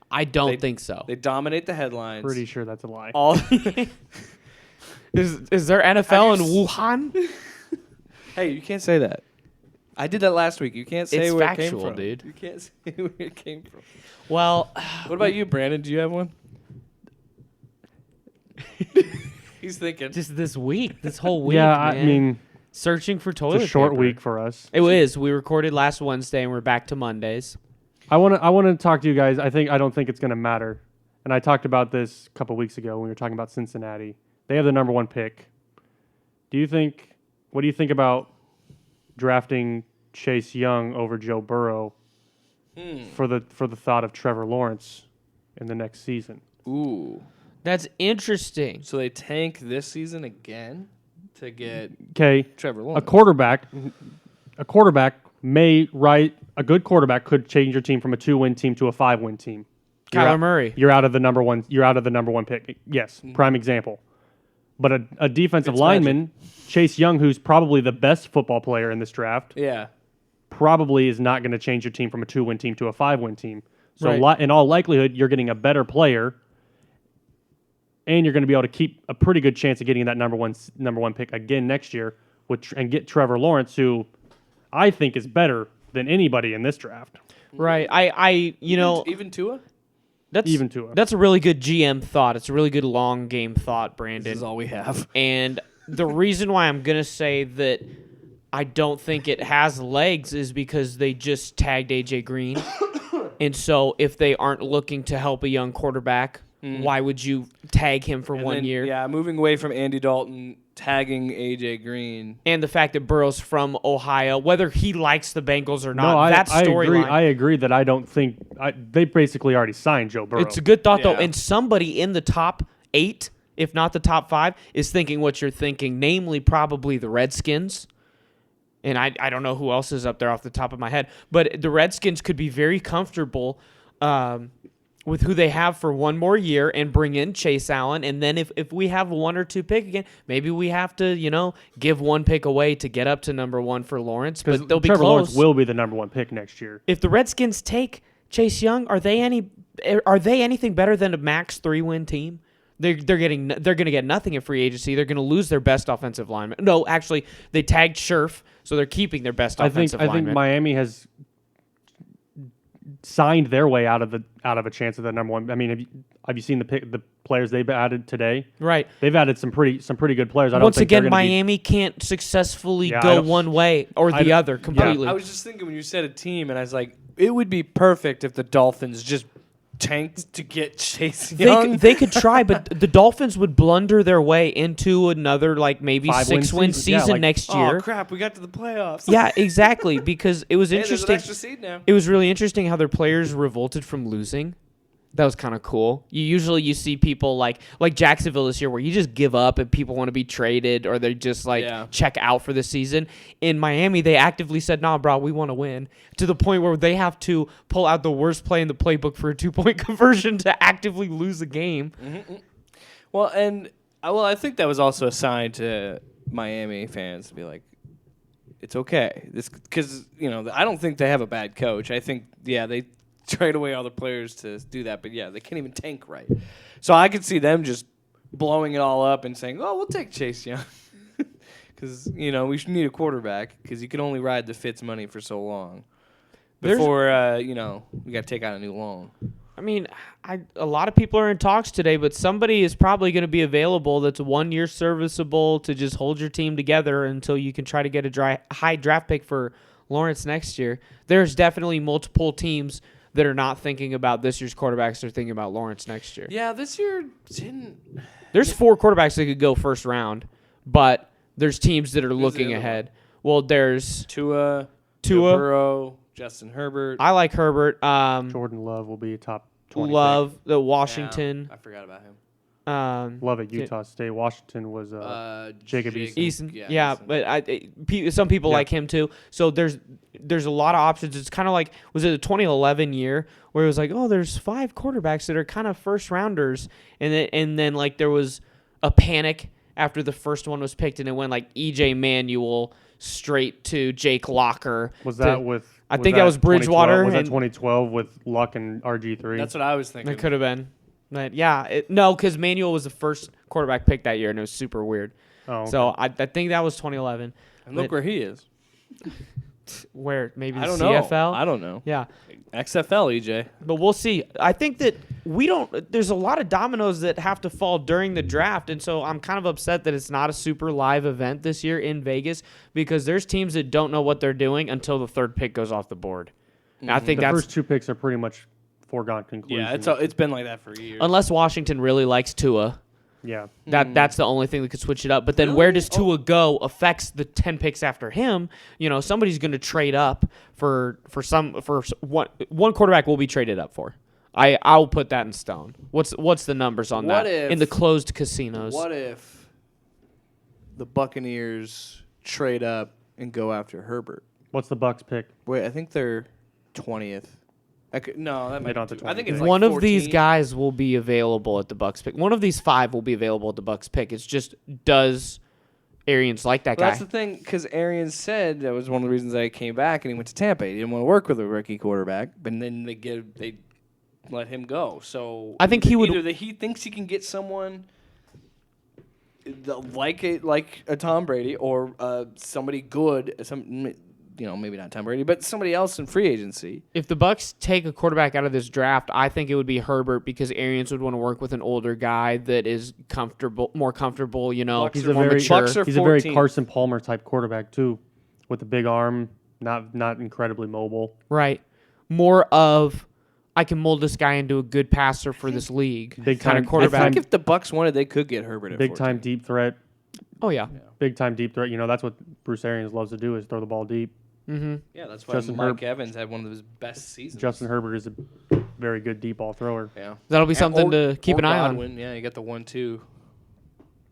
I don't think so. They dominate the headlines. Pretty sure that's a lie. All Is there NFL in Wuhan? Hey, you can't say that. I did that last week. You can't say It's where factual, it came from. dude. You can't say where it came from. Well, What about you, Brandon? Do you have one? He's thinking. just this week, this whole week. yeah, man. I mean, searching for it's toilet a short paper. week for us. It is. We recorded last Wednesday and we're back to Mondays. I want to talk to you guys. I don't think it's going to matter. And I talked about this a couple weeks ago when we were talking about Cincinnati. They have the number 1 pick. What do you think about drafting Chase Young over Joe Burrow for the thought of Trevor Lawrence in the next season? Ooh. That's interesting. So they tank this season again to get Okay, Trevor a Lawrence. quarterback a good quarterback could change your team from a 2-win team to a 5-win team. Kyler Murray. You're out of the number one pick. Yes, prime example. But a defensive lineman, Chase Young, who's probably the best football player in this draft, Yeah. probably is not going to change your team from a 2-win team to a 5-win team. So Right. in all likelihood, you're getting a better player, and you're going to be able to keep a pretty good chance of getting that number one pick again next year and get Trevor Lawrence, who I think is better than anybody in this draft. Right. Even Tua? That's a really good GM thought. It's a really good long game thought, Brandon. This is all we have. And the reason why I'm going to say that I don't think it has legs is because they just tagged AJ Green. And so if they aren't looking to help a young quarterback, why would you tag him for 1 year? Yeah, moving away from Andy Dalton, tagging AJ Green. And the fact that Burrow's from Ohio, whether he likes the Bengals or not, No, that storyline. I agree that I don't think they basically already signed Joe Burrow. It's a good thought, though. Yeah. And somebody in the top 8, if not the top 5, is thinking what you're thinking, namely probably the Redskins. And I don't know who else is up there off the top of my head. But the Redskins could be very comfortable with who they have for one more year and bring in Chase Allen. And then if we have a 1 or 2 pick again, maybe we have to, give 1 pick away to get up to number 1 for Lawrence. But they'll be Trevor close. Lawrence will be the number 1 pick next year. If the Redskins take Chase Young, are they anything better than a max 3-win team? They're going to get nothing in free agency. They're going to lose their best offensive lineman. No, actually, they tagged Scherf, so they're keeping their best offensive lineman. I think Miami has signed their way out of a chance at the number 1. I mean, have you seen the players they've added today? Right. They've added some pretty good players. Once again, Miami can't successfully go one way or the other completely. I was just thinking when you said a team, and I was like, it would be perfect if the Dolphins just tanked to get Chase Young. They could try, but the Dolphins would blunder their way into another maybe 6-win season next year. Oh crap, we got to the playoffs. Yeah, exactly, because it was Hey, there's interesting. an extra seed now. It was really interesting how their players revolted from losing. That was kind of cool. You see people like Jacksonville this year where you just give up and people want to be traded or they just check out for the season. In Miami, they actively said, "Nah, bro, we want to win," to the point where they have to pull out the worst play in the playbook for a 2-point conversion to actively lose a game. Mm-hmm. Well, I think that was also a sign to Miami fans to be like, it's okay. Because I don't think they have a bad coach. I think they trade away all the players to do that, but they can't even tank right. So I could see them just blowing it all up and saying, "Oh, we'll take Chase Young," because we should need a quarterback because you can only ride the Fitz money for so long before we got to take out a new loan. I mean, a lot of people are in talks today, but somebody is probably going to be available that's 1 year serviceable to just hold your team together until you can try to get a high draft pick for Lawrence next year. There's definitely multiple teams that are not thinking about this year's quarterbacks. They're thinking about Lawrence next year. Yeah, this year didn't. There's 4 quarterbacks that could go first round, but there's teams that are looking ahead. Well, there's Tua, Burrow, Justin Herbert. I like Herbert. Jordan Love will be top 20. Love the Washington. I forgot about him. Love at Utah State. Washington was Jacob Eason. Yeah, but some people like him too. So there's a lot of options. It's kind of like, was it the 2011 year where it was like, oh, there's 5 quarterbacks that are kind of first rounders, and then there was a panic after the first one was picked, and it went EJ Manuel straight to Jake Locker. Was that with? I think that was Bridgewater. Was that 2012 with Luck and RG3? That's what I was thinking. It could have been. But no, because Manuel was the first quarterback picked that year, and it was super weird. Oh, okay. So I think that was 2011. And look where he is. Where maybe the I don't CFL? know. I don't know. Yeah. XFL, EJ. But we'll see. I think that there's a lot of dominoes that have to fall during the draft, and so I'm kind of upset that it's not a super live event this year in Vegas because there's teams that don't know what they're doing until the 3rd pick goes off the board. Mm-hmm. I think the first 2 picks are pretty much foregone conclusion. Yeah, it's been like that for years. Unless Washington really likes Tua. Yeah. That's the only thing that could switch it up. But then where does Tua go affects the 10 picks after him. Somebody's going to trade up for one quarterback will be traded up for. I'll put that in stone. What's the numbers on that in the closed casinos? What if the Buccaneers trade up and go after Herbert? What's the Bucs pick? Wait, I think they're 20th. That might don't be have to I think it's 20. One 14. of these guys will be available at the Bucs pick. One of these 5 will be available at the Bucs pick. It's just, does Arians like that guy? That's the thing, because Arians said that was one of the reasons that he came back and he went to Tampa. He didn't want to work with a rookie quarterback, but then they let him go. So I think he would. Either he thinks he can get someone like a Tom Brady or somebody good, maybe not Tom Brady, but somebody else in free agency. If the Bucks take a quarterback out of this draft, I think it would be Herbert because Arians would want to work with an older guy that is more comfortable. Bucks he's are a very mature. Bucks are he's a very 14. Carson Palmer type quarterback too, with a big arm, not incredibly mobile. Right. More of I can mold this guy into a good passer for this league. Big kind time of quarterback. I think if the Bucks wanted, they could get Herbert at Big 14. time deep threat. Oh yeah. Big time deep threat. That's what Bruce Arians loves to do is throw the ball deep. Mm-hmm. Yeah, that's why Justin Mike Evans had one of his best seasons. Justin Herbert is a very good deep ball thrower. Yeah. That'll be something to keep an eye Godwin. on. Yeah, you got the 1-2.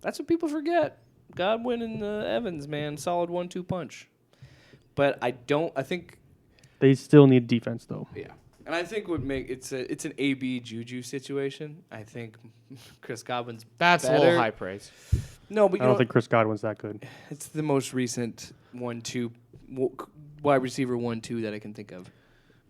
That's what people forget. Godwin and Evans, man, solid 1-2 punch. But I think They still need defense though. yeah. And I think would make it's an AB Juju situation. I think Chris Godwin's That's better. a little high praise. No, but I don't think Chris Godwin's that good. it's the most recent 1-2 wide receiver 1-2 that I can think of.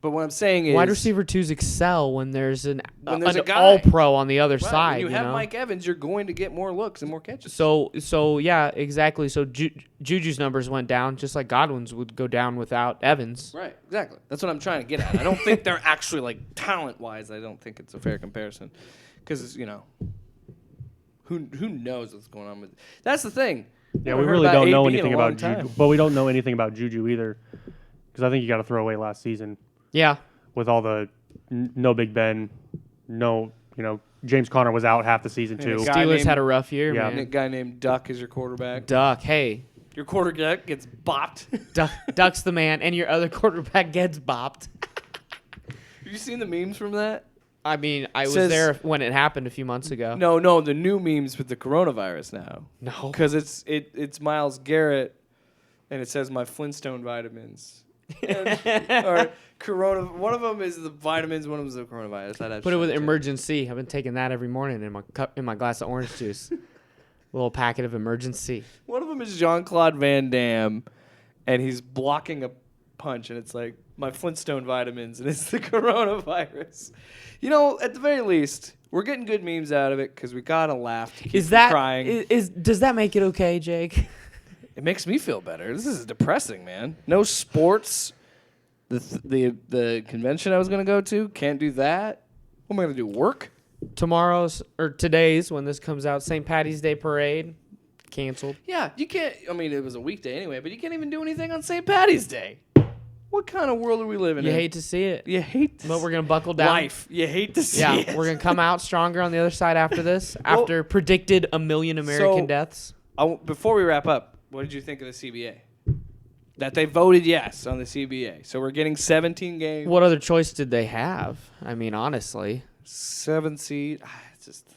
But what I'm saying is Wide receiver twos excel when there's an a guy. all-pro on the other right, side. when you have know? Mike Evans, you're going to get more looks and more catches. So yeah, exactly. So Juju's numbers went down, just like Godwin's would go down without Evans. Right, exactly. That's what I'm trying to get at. I don't think they're actually like talent-wise. I don't think it's a fair comparison, because who knows what's going on with. That's the thing. Yeah, Haven't we heard really about don't know AB in anything a about long time. Juju, but we don't know anything about Juju either, because I think you got to throw away last season Yeah, with all the no Big Ben, no James Conner was out half the season And too. a guy Steelers named- had a rough year, Yeah. And a man. guy named Duck is your quarterback. Duck, hey, Your quarterback gets bopped. Duck's the man, and your other quarterback gets bopped. Have you seen the memes from that? I mean, I was Says- there when it happened a few months ago. No, the new memes with the coronavirus now. No. Because it's Myles Garrett, and it says my Flintstone vitamins. Or corona. One of them is the vitamins. One of them is the coronavirus. I'd have Put to it with check. Emergency. I've been taking that every morning in my cup, in my glass of orange juice. Little packet of Emergency. One of them is Jean-Claude Van Damme, and he's blocking a punch, and it's like my Flintstone vitamins, and it's the coronavirus. At the very least, we're getting good memes out of it because we gotta laugh. To keep Is from that crying? does that make it okay, Jake? It makes me feel better. This is depressing, man. No sports. The convention I was gonna go to can't do that. What am I gonna do? Work? Tomorrow's or today's when this comes out, St. Patty's Day parade canceled. Yeah, you can't. I mean, it was a weekday anyway, but you can't even do anything on St. Patty's Day. What kind of world are we living You in? hate to see it, You hate but we're gonna buckle down. life. You hate to see Yeah, it. we're gonna come out stronger on the other side after this. Well, after predicted 1 million American so- deaths. Before we wrap up, what did you think of the CBA? That they voted yes on the CBA. So we're getting 17 games. What other choice did they have? I mean, honestly, 7 seed. It's just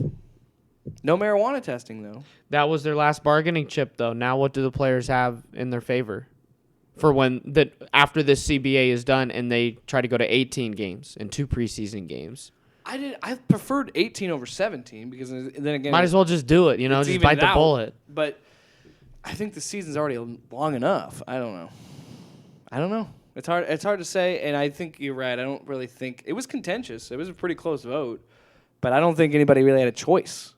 no marijuana testing though. that was their last bargaining chip, though. Now, what do the players have in their favor for after this CBA is done and they try to go to 18 games and 2 preseason games? I preferred 18 over 17 because then again, Might as well just do it, it's just evened bite the out, bullet. But I think the season's already long enough. I don't know. It's hard to say, and I think you're right. I don't really think it was contentious. It was a pretty close vote, but I don't think anybody really had a choice.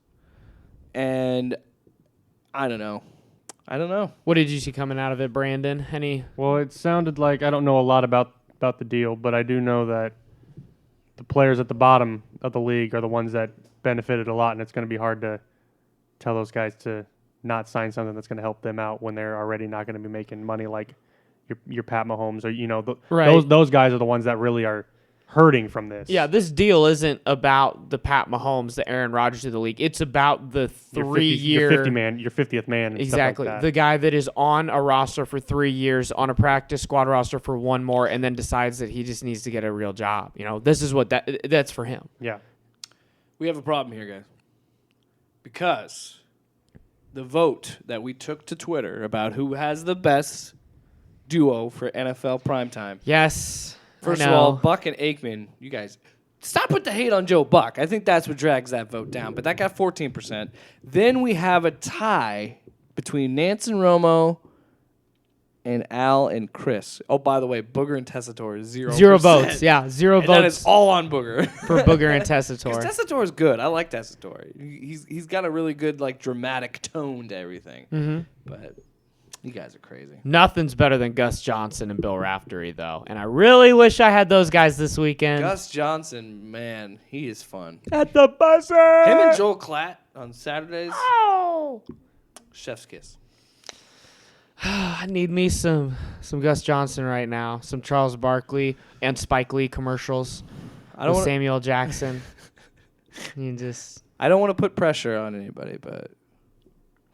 And I don't know. What did you see coming out of it, Brandon? Well, it sounded like I don't know a lot about the deal, but I do know that the players at the bottom of the league are the ones that benefited a lot, and it's going to be hard to tell those guys to not sign something that's going to help them out when they're already not going to be making money like your Pat Mahomes or Right. those guys are the ones that really are hurting from this. Yeah, this deal isn't about the Pat Mahomes, the Aaron Rodgers of the league. It's about the your 3-year 50th man. And exactly. Stuff like The that. guy that is on a roster for 3 years, on a practice squad roster for 1 more, and then decides that he just needs to get a real job. This is what that's for him. Yeah. We have a problem here, guys, because the vote that we took to Twitter about who has the best duo for NFL primetime. Yes. First I of know. all, Buck and Aikman, you guys, stop with the hate on Joe Buck. I think that's what drags that vote down. But that got 14%. Then we have a tie between Nance and Romo and Al and Chris. Oh, by the way, Booger and Tessitore, 0%. 0 votes. Yeah, 0 And that votes is all on Booger. for Booger and Tessitore. Tessitore is good. I like Tessitore. He's got a really good like dramatic tone to everything. Mm-hmm. But you guys are crazy. Nothing's better than Gus Johnson and Bill Raftery, though. And I really wish I had those guys this weekend. Gus Johnson, man, he is fun. At the buzzer! Him and Joel Klatt on Saturdays. Oh! Chef's kiss. I need me some Gus Johnson right now. Some Charles Barkley and Spike Lee commercials. I don't with wanna, Samuel Jackson. You just... I don't want to put pressure on anybody, but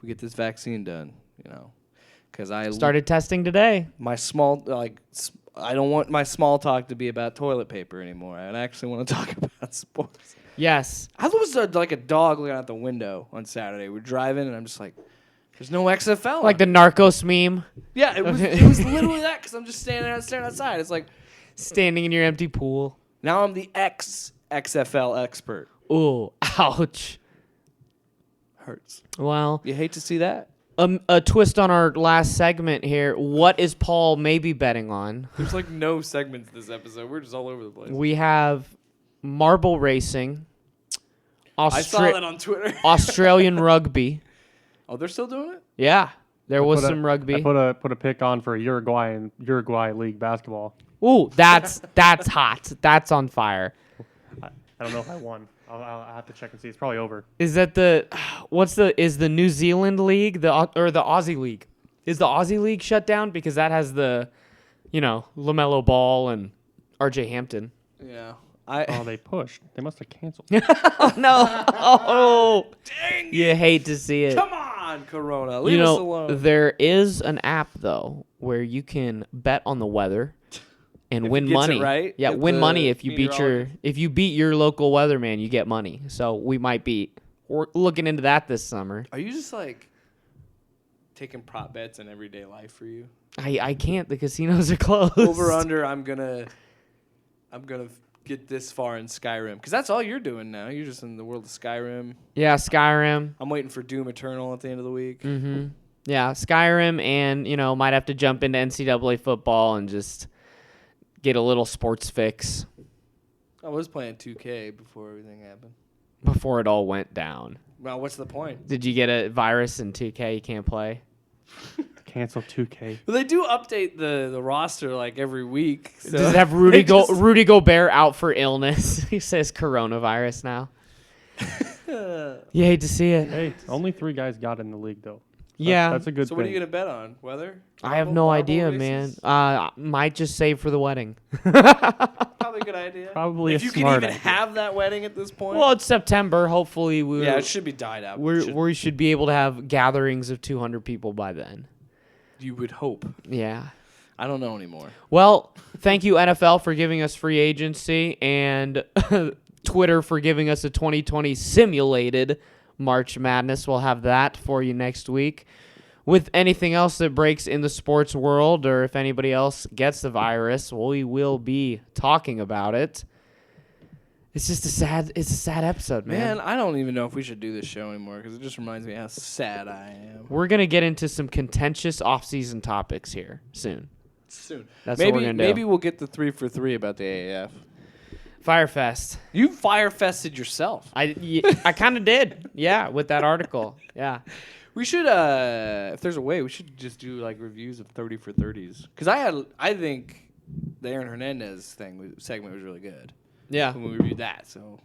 we get this vaccine done, you know, because I started testing today. my small I don't want my small talk to be about toilet paper anymore. I actually want to talk about sports. Yes. I was like a dog looking out the window on Saturday. We're driving, and I'm just like, "There's no XFL." Like the Narcos meme. yeah, it was literally that because I'm just staring outside. It's like Standing in your empty pool. now I'm the XFL expert. Ooh, ouch. Hurts. Well, You hate to see that. a twist on our last segment here. What is Paul maybe betting on? There's like no segments this episode. We're just all over the place. We have marble racing, I saw that on Twitter. Australian rugby. Oh, they're still doing it? Yeah, there was Put a- some rugby. I put a pick on for Uruguay League basketball. Ooh, that's hot. That's on fire. I don't know if I won. I'll have to check and see. It's probably over. Is that is the New Zealand league or the Aussie league? Is the Aussie league shut down because that has the, LaMelo Ball and RJ Hampton? Yeah. Oh, they pushed. They must have canceled. Oh no! Oh, dang! You hate to see it. Come on, Corona. Leave us alone. There is an app though where you can bet on the weather and If win it gets it money. right, Yeah, get win the money if you beat meteorologist. your local weatherman, you get money. So we're looking into that this summer. Are you just like taking prop bets in everyday life for you? I can't. The casinos are closed. Over under. I'm gonna get this far in Skyrim because that's all you're doing now. You're just in the world of Skyrim. Yeah, Skyrim. I'm waiting for Doom Eternal at the end of the week. Mm-hmm. Yeah, Skyrim, and might have to jump into NCAA football and just get a little sports fix I was playing 2K before everything happened. before it all went down. Well, what's the point? Did you get a virus in 2K you can't play? Cancel 2K. Well, they do update the roster like every week. So Does it have they just- Rudy Gobert out for illness? He says coronavirus now. You hate to see it. Hey, only 3 guys got in the league though. Yeah. That's a good So thing. what are you gonna bet on? Weather? I have Marble- no marble idea, man. races? Might just save for the wedding. Probably a good idea. Probably if a you can smart even idea. have that wedding at this point. Well, it's September. Hopefully, yeah, it should be died out. we should be able to have gatherings of 200 people by then. You would hope. Yeah. I don't know anymore. Well, thank you, NFL, for giving us free agency, and Twitter for giving us a 2020 simulated March Madness. We'll have that for you next week. With anything else that breaks in the sports world, or if anybody else gets the virus, we will be talking about it. It's just a sad episode, man. Man, I don't even know if we should do this show anymore because it just reminds me how sad I am. We're going to get into some contentious off-season topics here soon. Soon. That's maybe, what we're going to do. Maybe we'll get the 3 for 3 about the AAF. Firefest. You firefested yourself. I kind of did. Yeah, with that article. Yeah. We should, if there's a way, we should just do like reviews of 30 for 30s. Because I think the Aaron Hernandez segment was really good Yeah. when we reviewed that. So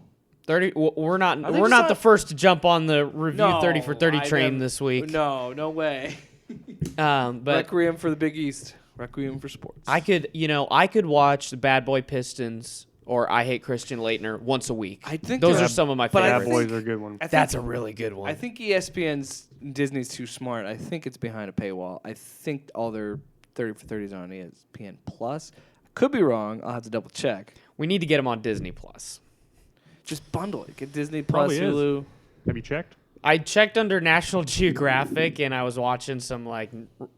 30 we're not Are they we're just not not- the first to jump on the review No, 30 for 30 I train never- this week. No way. But Requiem for the Big East. Requiem for sports. I could watch the Bad Boy Pistons or I Hate Christian Laettner once a week. I think those they're- are some of my but I Bad favorites. think- Boys are a good one. I think- That's a really good one. I think ESPN's Disney's too smart. I think it's behind a paywall. I think all their 30 for 30s are on ESPN Plus. I could be wrong. I'll have to double check. we need to get them on Disney Plus. Just bundle it. Get Disney Plus, Probably is. Hulu. Have you checked? I checked under National Geographic and I was watching some like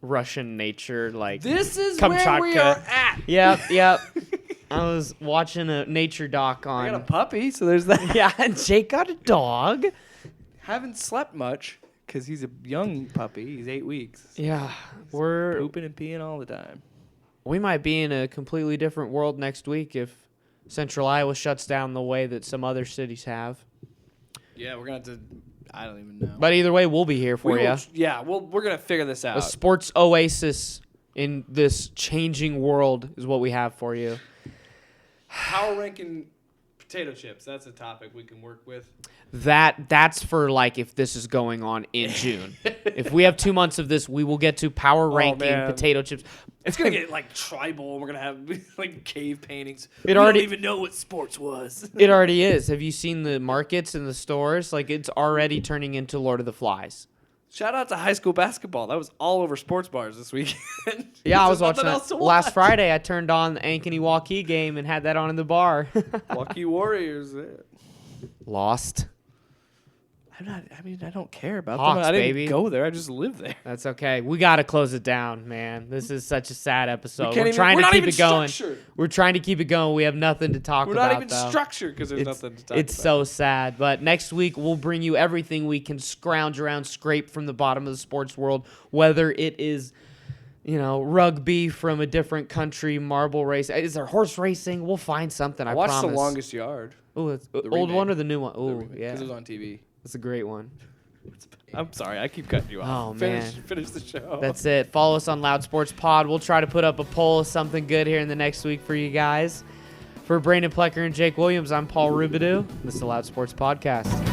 Russian nature like This is where we Kamchatka. are at. Yep. I was watching a nature doc I got a on puppy, so there's that. Yeah, and Jake got a dog. Haven't slept much. because he's a young puppy. He's 8 weeks. Yeah, we're Pooping and peeing all the time. we might be in a completely different world next week if Central Iowa shuts down the way that some other cities have. Yeah, we're going to have to. I don't even know. But either way, we'll be here for you. Yeah, we're going to figure this out. A sports oasis in this changing world is what we have for you. Power ranking potato chips. That's a topic we can work with. That's for like if this is going on in June. If we have 2 months of this, we will get to power ranking man. potato chips. It's going to get like tribal. And we're going to have like cave paintings. It we already- don't even know what sports was. It already is. Have you seen the markets and the stores? Like it's already turning into Lord of the Flies. Shout out to high school basketball. That was all over sports bars this weekend. Yeah, I was There's nothing watching else that to last watch. Friday. I turned on the Ankeny Waukee game and had that on in the bar. Lucky Warriors. Lost. I don't care about Hawks, them. I didn't baby. go there. I just live there. That's okay. We got to close it down, man. This is such a sad episode. We're We're trying to not keep even it going. structured. We're trying to keep it going. We have nothing to talk We're about. not even though. structured because there's nothing to talk It's about. so sad. But next week, we'll bring you everything we can scrounge around, scrape from the bottom of the sports world, whether it is, rugby from a different country, marble race. Is there horse racing? We'll find something, I watched promise. The Longest Yard. Oh, it's old remake. one or the new one? Oh, yeah. Because it was on TV. It's a great one. I'm sorry. I keep cutting you off. Oh, finish, man. Finish the show. That's it. Follow us on Loud Sports Pod. We'll try to put up a poll of something good here in the next week for you guys. For Brandon Plecker and Jake Williams, I'm Paul Rubidoux. This is the Loud Sports Podcast.